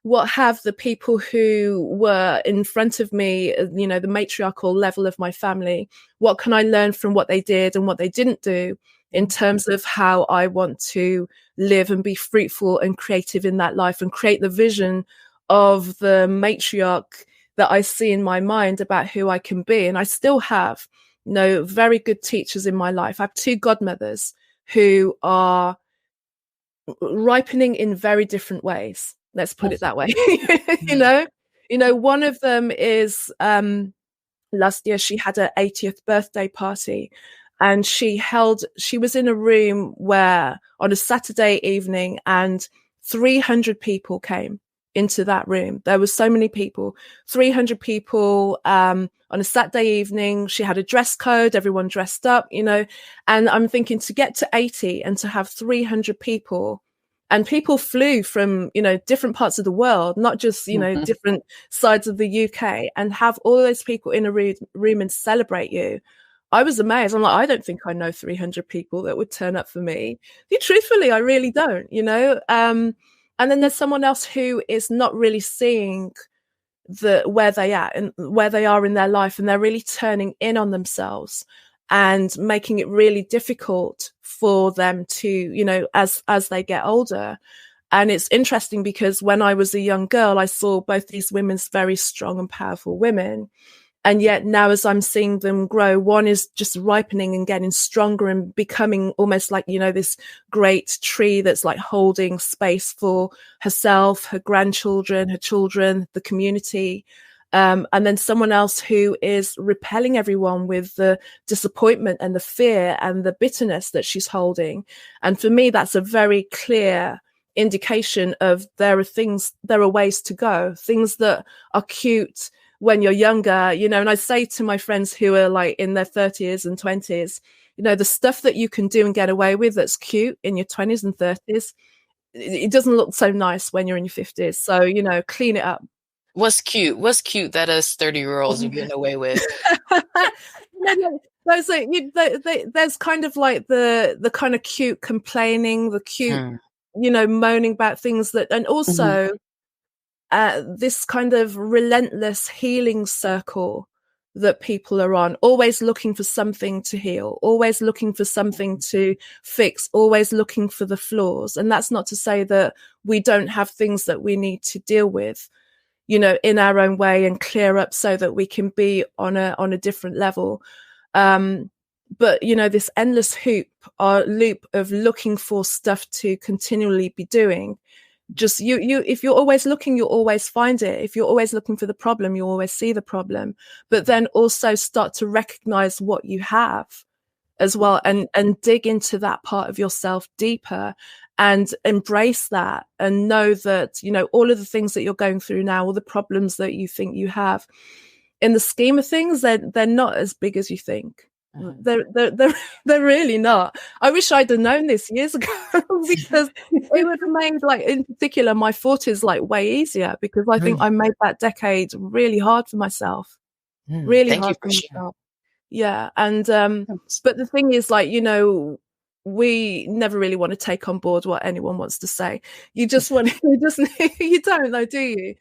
the people who were in front of me, the matriarchal level of my family, what can I learn from what they did and what they didn't do in terms of how I want to live and be fruitful and creative in that life and create the vision of the matriarch that I see in my mind about who I can be. And I still have, very good teachers in my life. I have two godmothers who are ripening in very different ways. Let's put it that way. One of them is last year she had her 80th birthday party, and she was in a room where on a Saturday evening, and 300 people came into that room. There were so many people, 300 people on a Saturday evening. She had a dress code, everyone dressed up, and I'm thinking, to get to 80 and to have 300 people. And people flew from, different parts of the world, not just, different sides of the UK, and have all those people in a room and celebrate you. I was amazed. I'm like, I don't think I know 300 people that would turn up for me. Truthfully, I really don't, And then there's someone else who is not really seeing where they are and where they are in their life, and they're really turning in on themselves. and making it really difficult for them to, you know, as they get older. And it's interesting because when I was a young girl, I saw both these women as very strong and powerful women. And yet now, as I'm seeing them grow, one is just ripening and getting stronger and becoming almost like, you know, this great tree that's like holding space for herself, her grandchildren, her children, the community. And then someone else who is repelling everyone with the disappointment and the fear and the bitterness that she's holding. And for me, that's a very clear indication of there are ways to go, things that are cute when you're younger, you know. And I say to my friends who are like in their 30s and 20s, you know, the stuff that you can do and get away with that's cute in your 20s and 30s, it doesn't look so nice when you're in your 50s. So, you know, clean it up. What's cute that us 30-year-olds are getting away with? There's kind of like the kind of cute complaining, the cute, you know, moaning about things that, and also this kind of relentless healing circle that people are on, always looking for something to heal, always looking for something to fix, always looking for the flaws. And that's not to say that we don't have things that we need to deal with, you know, in our own way and clear up so that we can be on a different level. But, you know, this endless loop of looking for stuff to continually be doing, just if you're always looking, you'll always find it. If you're always looking for the problem, you'll always see the problem. But then also start to recognize what you have as well, and dig into that part of yourself deeper and embrace that, and know that, you know, all of the things that you're going through now, all the problems that you think you have, in the scheme of things, they're not as big as you think. They're really not. I wish I'd have known this years ago because it would have made, like, in particular, my 40s like way easier, because I think I made that decade really hard for myself. Really hard for myself. Yeah. And but the thing is, like, you know, we never really want to take on board what anyone wants to say. You just want you don't though, do you?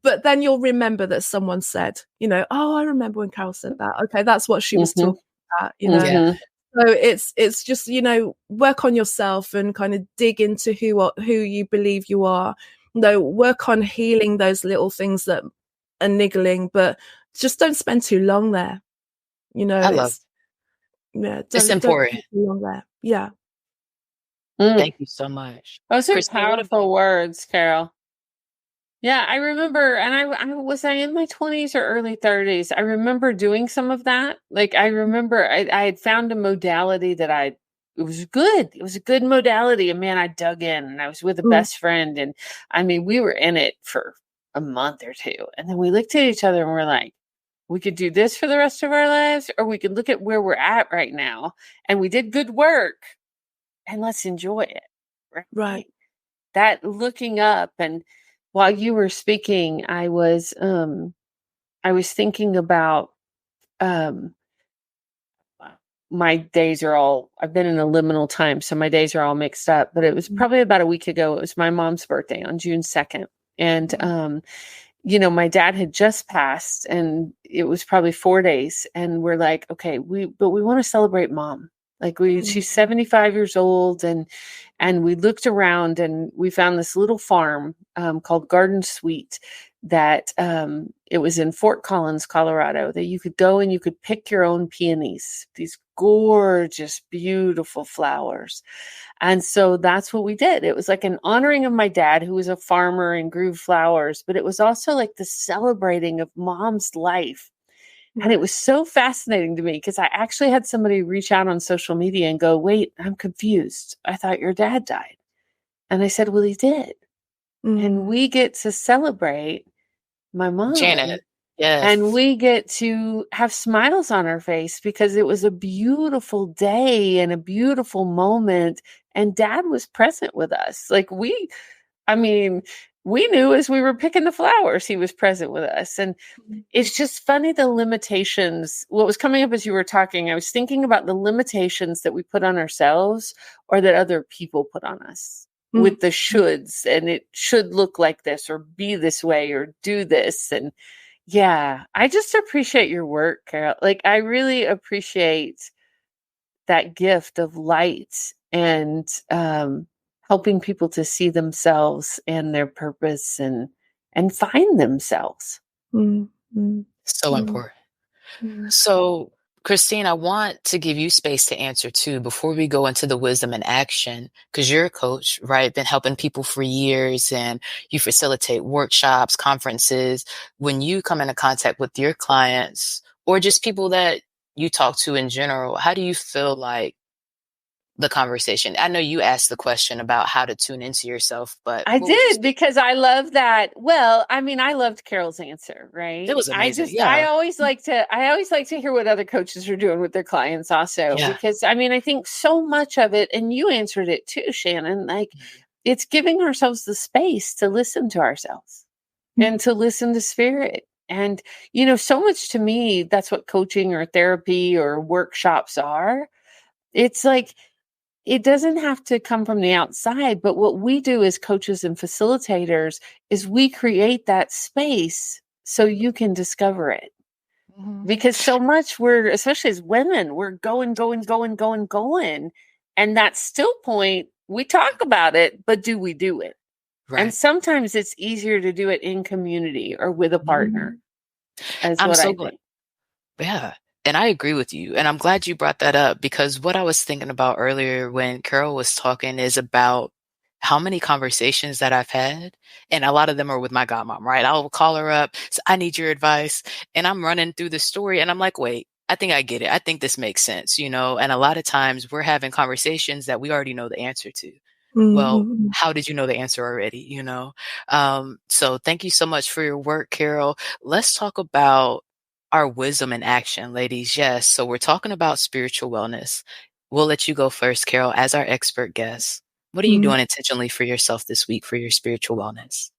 But then you'll remember that someone said, you know, oh, I remember when Carol said that. Okay, that's what she was talking about, you know. So it's just, you know, work on yourself and kind of dig into who you believe you are. No, work on healing those little things that are niggling, but just don't spend too long there. You know, it's important. Don't too long there. Yeah. Thank you so much. Those are powerful words, Carol. Yeah, I remember, and I was in my 20s or early 30s. I remember doing some of that. Like, I remember I had found a modality that it was good. It was a good modality. And man, I dug in, and I was with a best friend. And I mean, we were in it for a month or two. And then we looked at each other and we're like, we could do this for the rest of our lives, or we could look at where we're at right now. And we did good work, and let's enjoy it. Right. That looking up. And while you were speaking, I was thinking about my days are all, I've been in a liminal time, so my days are all mixed up, but it was probably about a week ago. It was my mom's birthday on June 2nd. And, you know, my dad had just passed, and it was probably 4 days. And we're like, okay, we want to celebrate Mom. Like, she's 75 years old, and we looked around and we found this little farm called Garden Suite that it was in Fort Collins, Colorado, that you could go and you could pick your own peonies, these gorgeous, beautiful flowers. And so that's what we did. It was like an honoring of my dad, who was a farmer and grew flowers, but it was also like the celebrating of Mom's life. And it was so fascinating to me, because I actually had somebody reach out on social media and go, wait, I'm confused. I thought your dad died. And I said, well, he did. And we get to celebrate my mom. Janet. Yes. And we get to have smiles on our face, because it was a beautiful day and a beautiful moment. And Dad was present with us. Like, we knew as we were picking the flowers, he was present with us. And it's just funny, the limitations. What was coming up as you were talking, I was thinking about the limitations that we put on ourselves, or that other people put on us with the shoulds. And it should look like this, or be this way, or do this. And, Yeah, I just appreciate your work, Carol. Like, I really appreciate that gift of light and helping people to see themselves and their purpose and find themselves. Mm, mm, So mm, important. mm. So, Christine, I want to give you space to answer too before we go into the wisdom and action, because you're a coach, right? Been helping people for years and you facilitate workshops, conferences. When you come into contact with your clients or just people that you talk to in general, how do you feel like the conversation? I know you asked the question about how to tune into yourself, but I what would you did say? because I love that. Well, I mean, I loved Carol's answer, It right? was I amazing. just Yeah. I always like to hear what other coaches are doing with their clients also, Yeah. because I mean, I think so much of it, and you answered it too, Shannon, like it's giving ourselves the space to listen to ourselves and to listen to spirit. And so much to me, that's what coaching or therapy or workshops are. It's like it doesn't have to come from the outside, but what we do as coaches and facilitators is we create that space so you can discover it. Mhm. Because so much especially as women, we're going, going, going, going, going. And that still point, we talk about it, but do we do it? And Right. sometimes it's easier to do it in community or with a partner, Mhm. is I'm what so I glad. think. Yeah. And I agree with you. And I'm glad you brought that up because what I was thinking about earlier when Carol was talking is about how many conversations that I've had. And a lot of them are with my godmom, right? I'll call her up. So I need your advice. And I'm running through the story and I'm like, wait, I think I get it. I think this makes sense, And a lot of times we're having conversations that we already know the answer to. Well, Mhm. how did you know the answer already? So thank you so much for your work, Carol. Let's talk about our wisdom in action, ladies. Yes. So we're talking about spiritual wellness. We'll let you go first, Carol, as our expert guest. What are you Mm. doing intentionally for yourself this week for your spiritual wellness?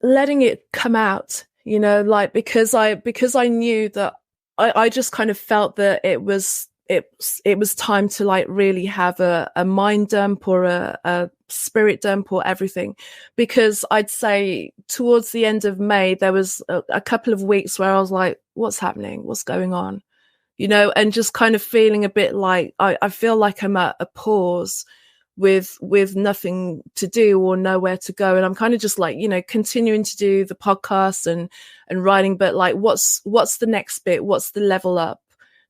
Letting it come out, like because I knew that I just kind of felt that it was time to like really have a mind dump or a spirit dump or everything, because I'd say towards the end of May there was a couple of weeks where I was like, what's happening, what's going on, and just kind of feeling a bit like I feel like I'm at a pause with nothing to do or nowhere to go. And I'm kind of just like, continuing to do the podcast and writing, but like, what's the next bit? What's the level up?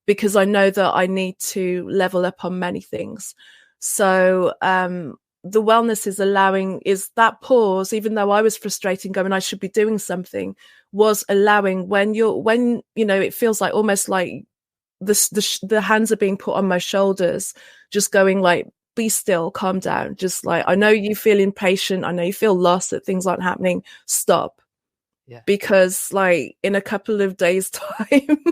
Because I know that I need to level up on many things. So, the wellness is that pause, even though I was frustrating going, I should be doing something, was allowing when it feels like almost like the hands are being put on my shoulders, just going like, be still, calm down. Just like, I know you feel impatient. I know you feel lost that things aren't happening. Stop. Yeah. Because like in a couple of days time,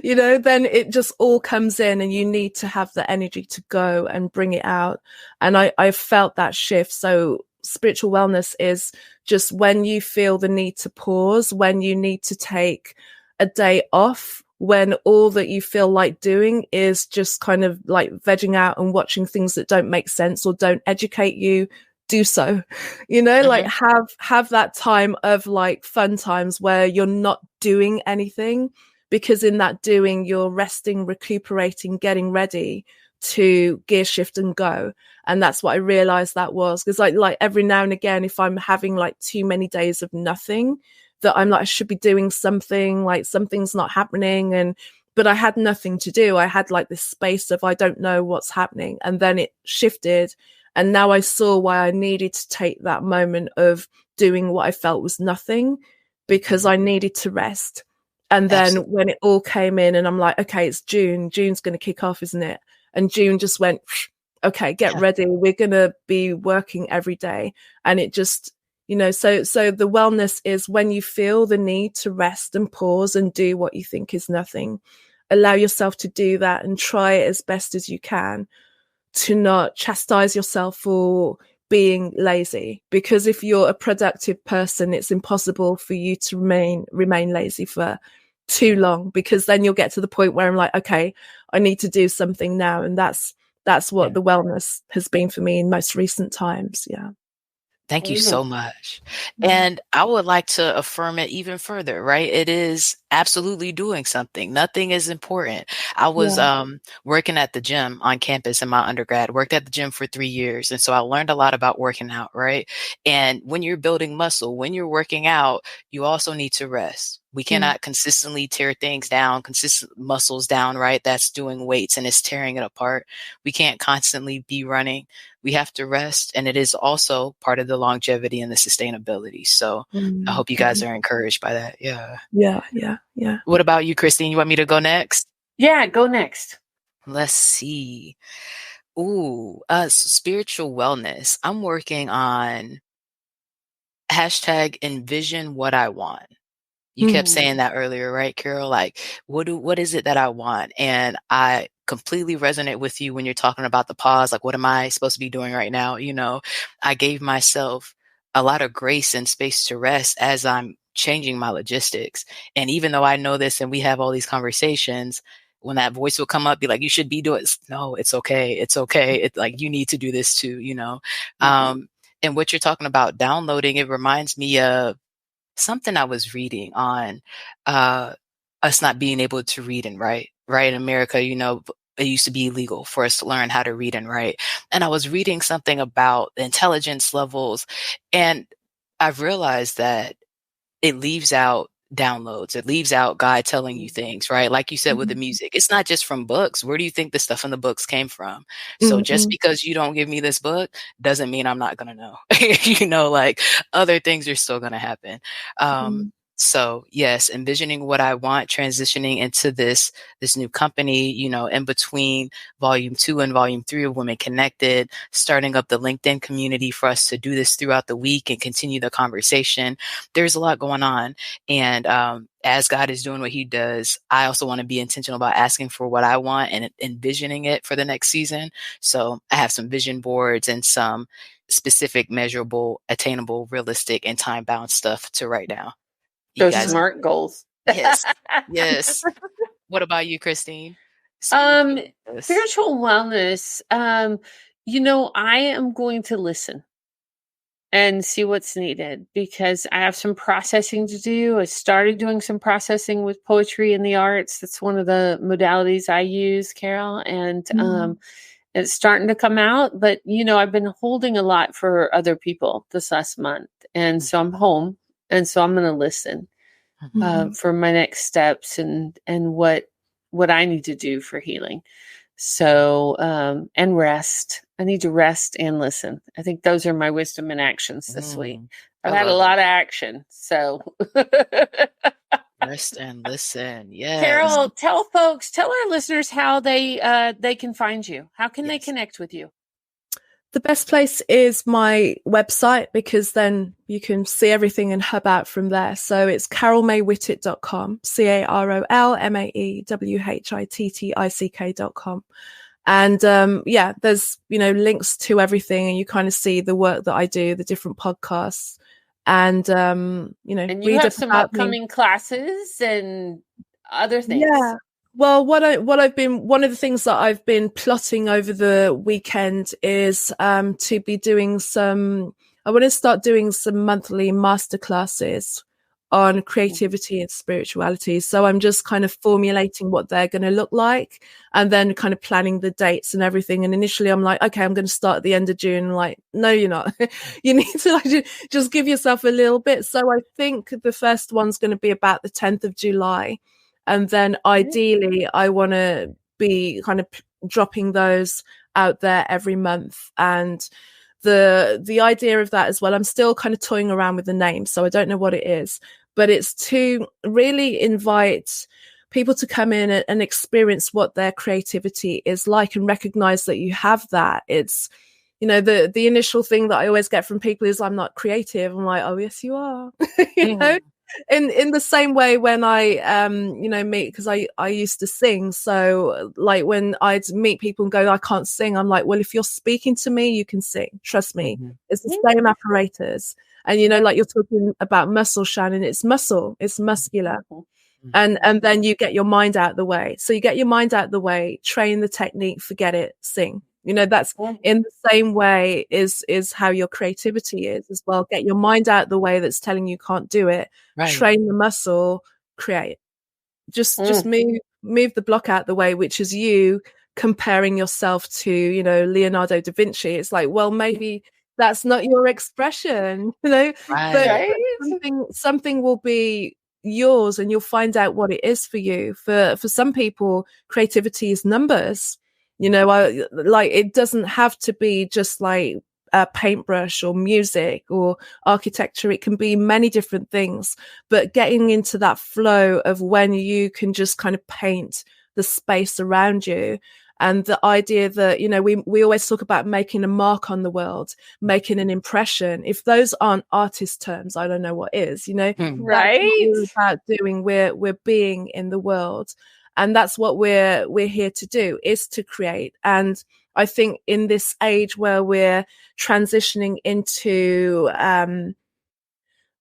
then it just all comes in and you need to have the energy to go and bring it out. And I felt that shift. So spiritual wellness is just when you feel the need to pause, when you need to take a day off, when all that you feel like doing is just kind of like vegging out and watching things that don't make sense or don't educate you, do so. Like Hmm. have that time of like fun times where you're not doing anything, because in that doing you're resting, recuperating, getting ready to gear shift and go. And that's what I realized that was, because like every now and again, if I'm having like too many days of nothing, that I'm like, I should be doing something, like something's not happening. But I had nothing to do. I had like this space of, I don't know what's happening. And then it shifted. And now I saw why I needed to take that moment of doing what I felt was nothing, because I needed to rest. And then Absolutely. when it all came in and I'm like, okay, it's June's going to kick off, isn't it? And June just went, okay, get Yeah. ready. We're going to be working every day. And it just, so the wellness is when you feel the need to rest and pause and do what you think is nothing, allow yourself to do that and try it as best as you can, to not chastise yourself for being lazy. Because if you're a productive person, it's impossible for you to remain lazy for too long, because then you'll get to the point where I'm like, okay, I need to do something now. And that's what Yeah. the wellness has been for me in most recent times. Yeah. Thank you so much. And I would like to affirm it even further, right? It is absolutely doing something. Nothing is important. I was working at the gym on campus in my undergrad, worked at the gym for 3 years. And so I learned a lot about working out, right? And when you're building muscle, when you're working out, you also need to rest. We cannot consistently tear things down, consistent muscles down, right? That's doing weights and it's tearing it apart. We can't constantly be running. We have to rest. And it is also part of the longevity and the sustainability. So I hope you guys are encouraged by that. Yeah. Yeah. What about you, Christine? You want me to go next? Yeah, go next. Let's see. Spiritual wellness. I'm working on hashtag envision what I want. You kept saying that earlier, right, Carol? Like, what is it that I want? And I completely resonate with you when you're talking about the pause. Like, what am I supposed to be doing right now? You know, I gave myself a lot of grace and space to rest as I'm changing my logistics. And even though I know this and we have all these conversations, when that voice will come up, be like, you should be doing, no, it's okay. It's okay. It's like, you need to do this too, you know? And what you're talking about downloading, it reminds me of something I was reading on us not being able to read and write, right? In America, you know, it used to be illegal for us to learn how to read and write. And I was reading something about intelligence levels, and I've realized that it leaves out downloads. It leaves out God telling you things, right? Like you said with the music, it's not just from books. Where do you think the stuff in the books came from? So just because you don't give me this book doesn't mean I'm not going to know, you know, like other things are still going to happen. So yes, envisioning what I want, transitioning into this new company, you know, in between volume 2 and volume 3 of Women Connected, starting up the LinkedIn community for us to do this throughout the week and continue the conversation. There's a lot going on. And as God is doing what he does, I also want to be intentional about asking for what I want and envisioning it for the next season. So I have some vision boards and some specific, measurable, attainable, realistic, and time-bound stuff to write down. Those smart goals. Yes. Yes. What about you, Christine? Spiritual wellness. You know, I am going to listen and see what's needed because I have some processing to do. I started doing some processing with poetry and the arts. That's one of the modalities I use, Carol. And it's starting to come out. But, you know, I've been holding a lot for other people this last month. And so I'm home. And so I'm going to listen for my next steps and what I need to do for healing. So, and rest. I need to rest and listen. I think those are my wisdom and actions this week. I've had a lot of action. So rest and listen. Yes. Carol, tell our listeners how they can find you. How can they connect with you? The best place is my website because then you can see everything and hub out from there. So it's carolmaewhittick.com, carolmaewhittick.com. And there's, you know, links to everything and you kind of see the work that I do, the different podcasts. And, you know, and you have some upcoming classes and other things. Yeah. Well, one of the things that I've been plotting over the weekend is to be doing I want to start doing some monthly masterclasses on creativity and spirituality. So I'm just kind of formulating what they're going to look like and then kind of planning the dates and everything. And initially I'm like, okay, I'm going to start at the end of June. I'm like, no, you're not. You need to like, just give yourself a little bit. So I think the first one's going to be about the 10th of July. And then ideally, I want to be kind of dropping those out there every month. And the idea of that as well, I'm still kind of toying around with the name, so I don't know what it is. But it's to really invite people to come in and experience what their creativity is like and recognize that you have that. It's, you know, the initial thing that I always get from people is I'm not creative. I'm like, oh, yes, you are. You know? In the same way when I meet, because I used to sing, so like when I'd meet people and go, I can't sing, I'm like, well, if you're speaking to me, you can sing, trust me. It's the same apparatus. And you know, like you're talking about muscle, Shannon, it's muscle, it's muscular. And then you get your mind out the way. So you get your mind out the way, train the technique, forget it, sing. That's in the same way is how your creativity is as well. Get your mind out the way that's telling you can't do it. Right. Train the muscle, create. Just move the block out the way, which is you comparing yourself to, Leonardo da Vinci. It's like, well, maybe that's not your expression, Right. but something will be yours, and you'll find out what it is for you. For some people, creativity is numbers. It doesn't have to be just like a paintbrush or music or architecture. It can be many different things, but getting into that flow of when you can just kind of paint the space around you. And the idea that, we always talk about making a mark on the world, making an impression. If those aren't artist terms, I don't know what is, Right. That's what we're about doing. We're being in the world. And that's what we're here to do, is to create. And I think in this age where we're transitioning into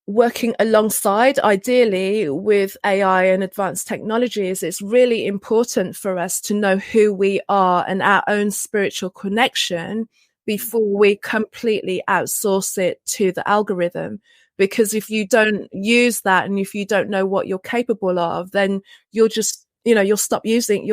working alongside, ideally, with AI and advanced technologies, it's really important for us to know who we are and our own spiritual connection before we completely outsource it to the algorithm. Because if you don't use that, and if you don't know what you're capable of, then you'll just you'll stop using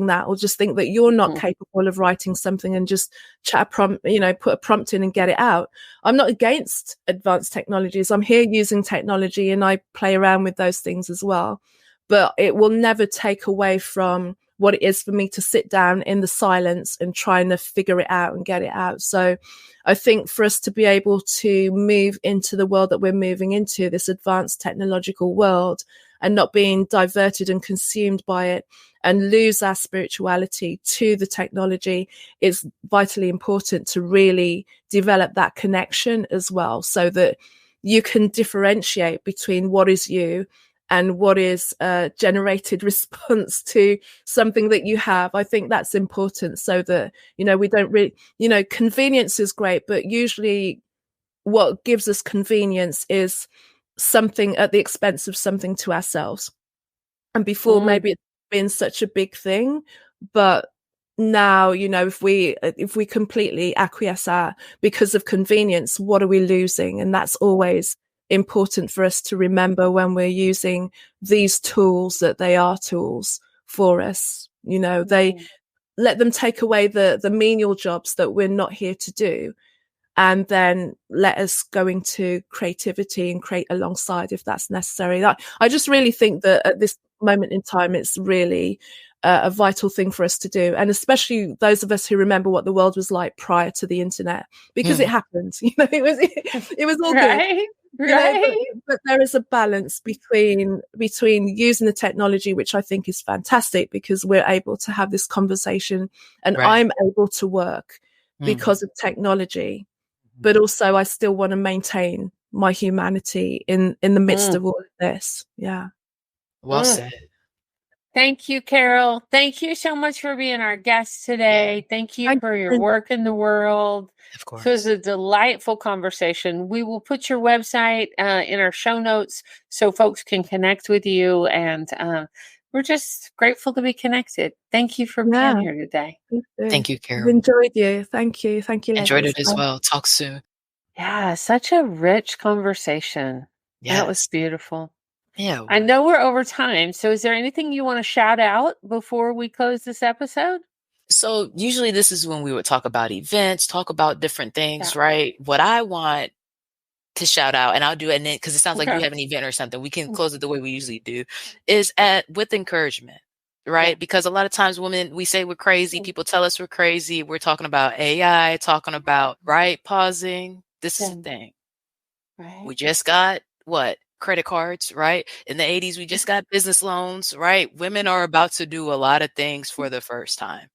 that, or just think that you're not capable of writing something and just chat a prompt, put a prompt in and get it out. I'm not against advanced technologies. I'm here using technology, and I play around with those things as well. But it will never take away from what it is for me to sit down in the silence and trying to figure it out and get it out. So I think for us to be able to move into the world that we're moving into, this advanced technological world, and not being diverted and consumed by it and lose our spirituality to the technology, is vitally important to really develop that connection as well, so that you can differentiate between what is you and what is a generated response to something that you have. I think that's important, so that, we don't really, convenience is great, but usually what gives us convenience is something at the expense of something to ourselves. And before, maybe it's been such a big thing, but now, if we completely acquiesce because of convenience, what are we losing? And that's always important for us to remember when we're using these tools, that they are tools for us. They let them take away the menial jobs that we're not here to do, and then let us go into creativity and create alongside if that's necessary. I just really think that at this moment in time, it's really a vital thing for us to do. And especially those of us who remember what the world was like prior to the internet, because it happened, it was all good. Right. But there is a balance between using the technology, which I think is fantastic, because we're able to have this conversation, and I'm able to work because of technology. But also, I still want to maintain my humanity in the midst of all of this. Yeah. Well said. Thank you, Carol. Thank you so much for being our guest today. Thank you for your work in the world. Of course. It was a delightful conversation. We will put your website in our show notes so folks can connect with you. And we're just grateful to be connected. Thank you for being here today. Thank you, Carol. I've enjoyed you. Thank you. Thank you, ladies. Enjoyed it as well. Talk soon. Yeah, such a rich conversation. Yes. That was beautiful. Yeah. I know we're over time. So is there anything you want to shout out before we close this episode? So usually this is when we would talk about events, talk about different things, right? What I want to shout out, and I'll do it because it sounds like you have an event or something, we can close it the way we usually do, is with encouragement, right? Because a lot of times women, we say we're crazy. People tell us we're crazy. We're talking about AI, talking about, pausing. This is the thing. Right. We just got credit cards, right? In the 80s, we just got business loans, right? Women are about to do a lot of things for the first time.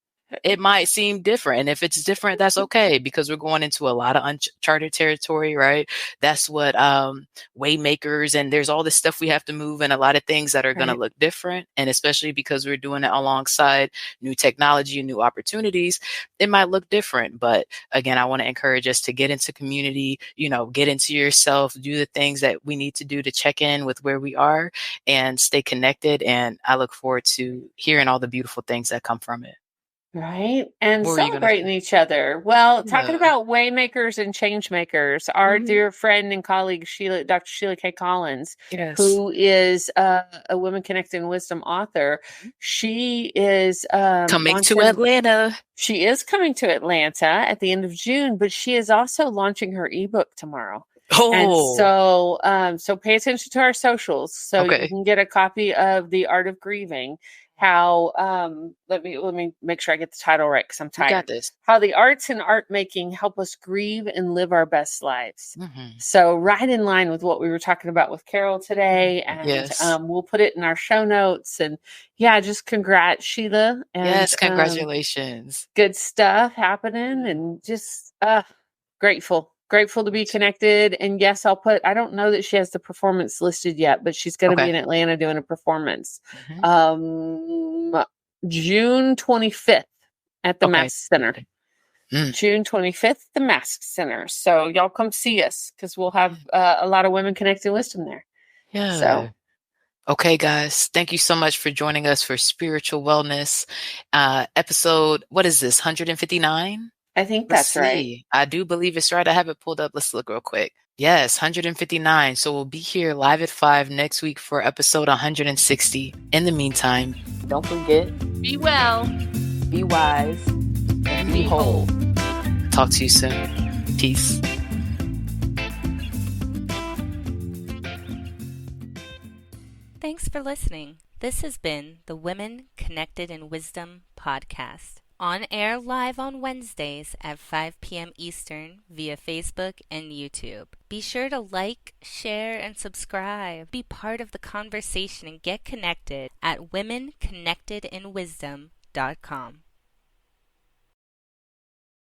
It might seem different. And if it's different, that's okay, because we're going into a lot of uncharted territory, right? That's what Waymakers, and there's all this stuff we have to move, and a lot of things that are going to look different. And especially because we're doing it alongside new technology and new opportunities, it might look different. But again, I want to encourage us to get into community, get into yourself, do the things that we need to do to check in with where we are and stay connected. And I look forward to hearing all the beautiful things that come from it. Right. And What were you gonna celebrating say? each other. Well, talking Yeah. about waymakers and change makers, our Mhm. dear friend and colleague, Dr. Sheila K. Collins, Yes. who is a Women Connected in Wisdom author, she is Coming to launching. Atlanta. She is coming to Atlanta at the end of June, but she is also launching her ebook tomorrow. And Oh, so pay attention to our socials so you okay. can get a copy of The Art of Grieving. How let me make sure I get the title right because I'm You got tired. this. How the arts and art making help us grieve and live our best lives. Mhm. So right in line with what we were talking about with Carol today, and Yes. we'll put it in our show notes. And yeah, just congrats, Sheila, and Yes, congratulations. good stuff happening, and just grateful to be connected. And yes, I don't know that she has the performance listed yet, but she's going to be Okay. in Atlanta doing a performance Mhm. June 25th at the Okay. Mask Center. Mm. June 25th, the Mask Center. So y'all come see us because we'll have a lot of Women Connected Wisdom there. Yeah. So Okay, guys, thank you so much for joining us for Spiritual Wellness episode. What is this, 159? I think Let's that's right. see. I do believe it's right. I have it pulled up. Let's look real quick. Yes, 159. So we'll be here live at 5 next week for episode 160. In the meantime, don't forget, Be well. be wise, and be whole. Talk to you soon. Peace. Thanks for listening. This has been the Women Connected in Wisdom podcast. On air live on Wednesdays at 5 p.m. Eastern via Facebook and YouTube. Be sure to like, share, and subscribe. Be part of the conversation and get connected at womenconnectedinwisdom.com.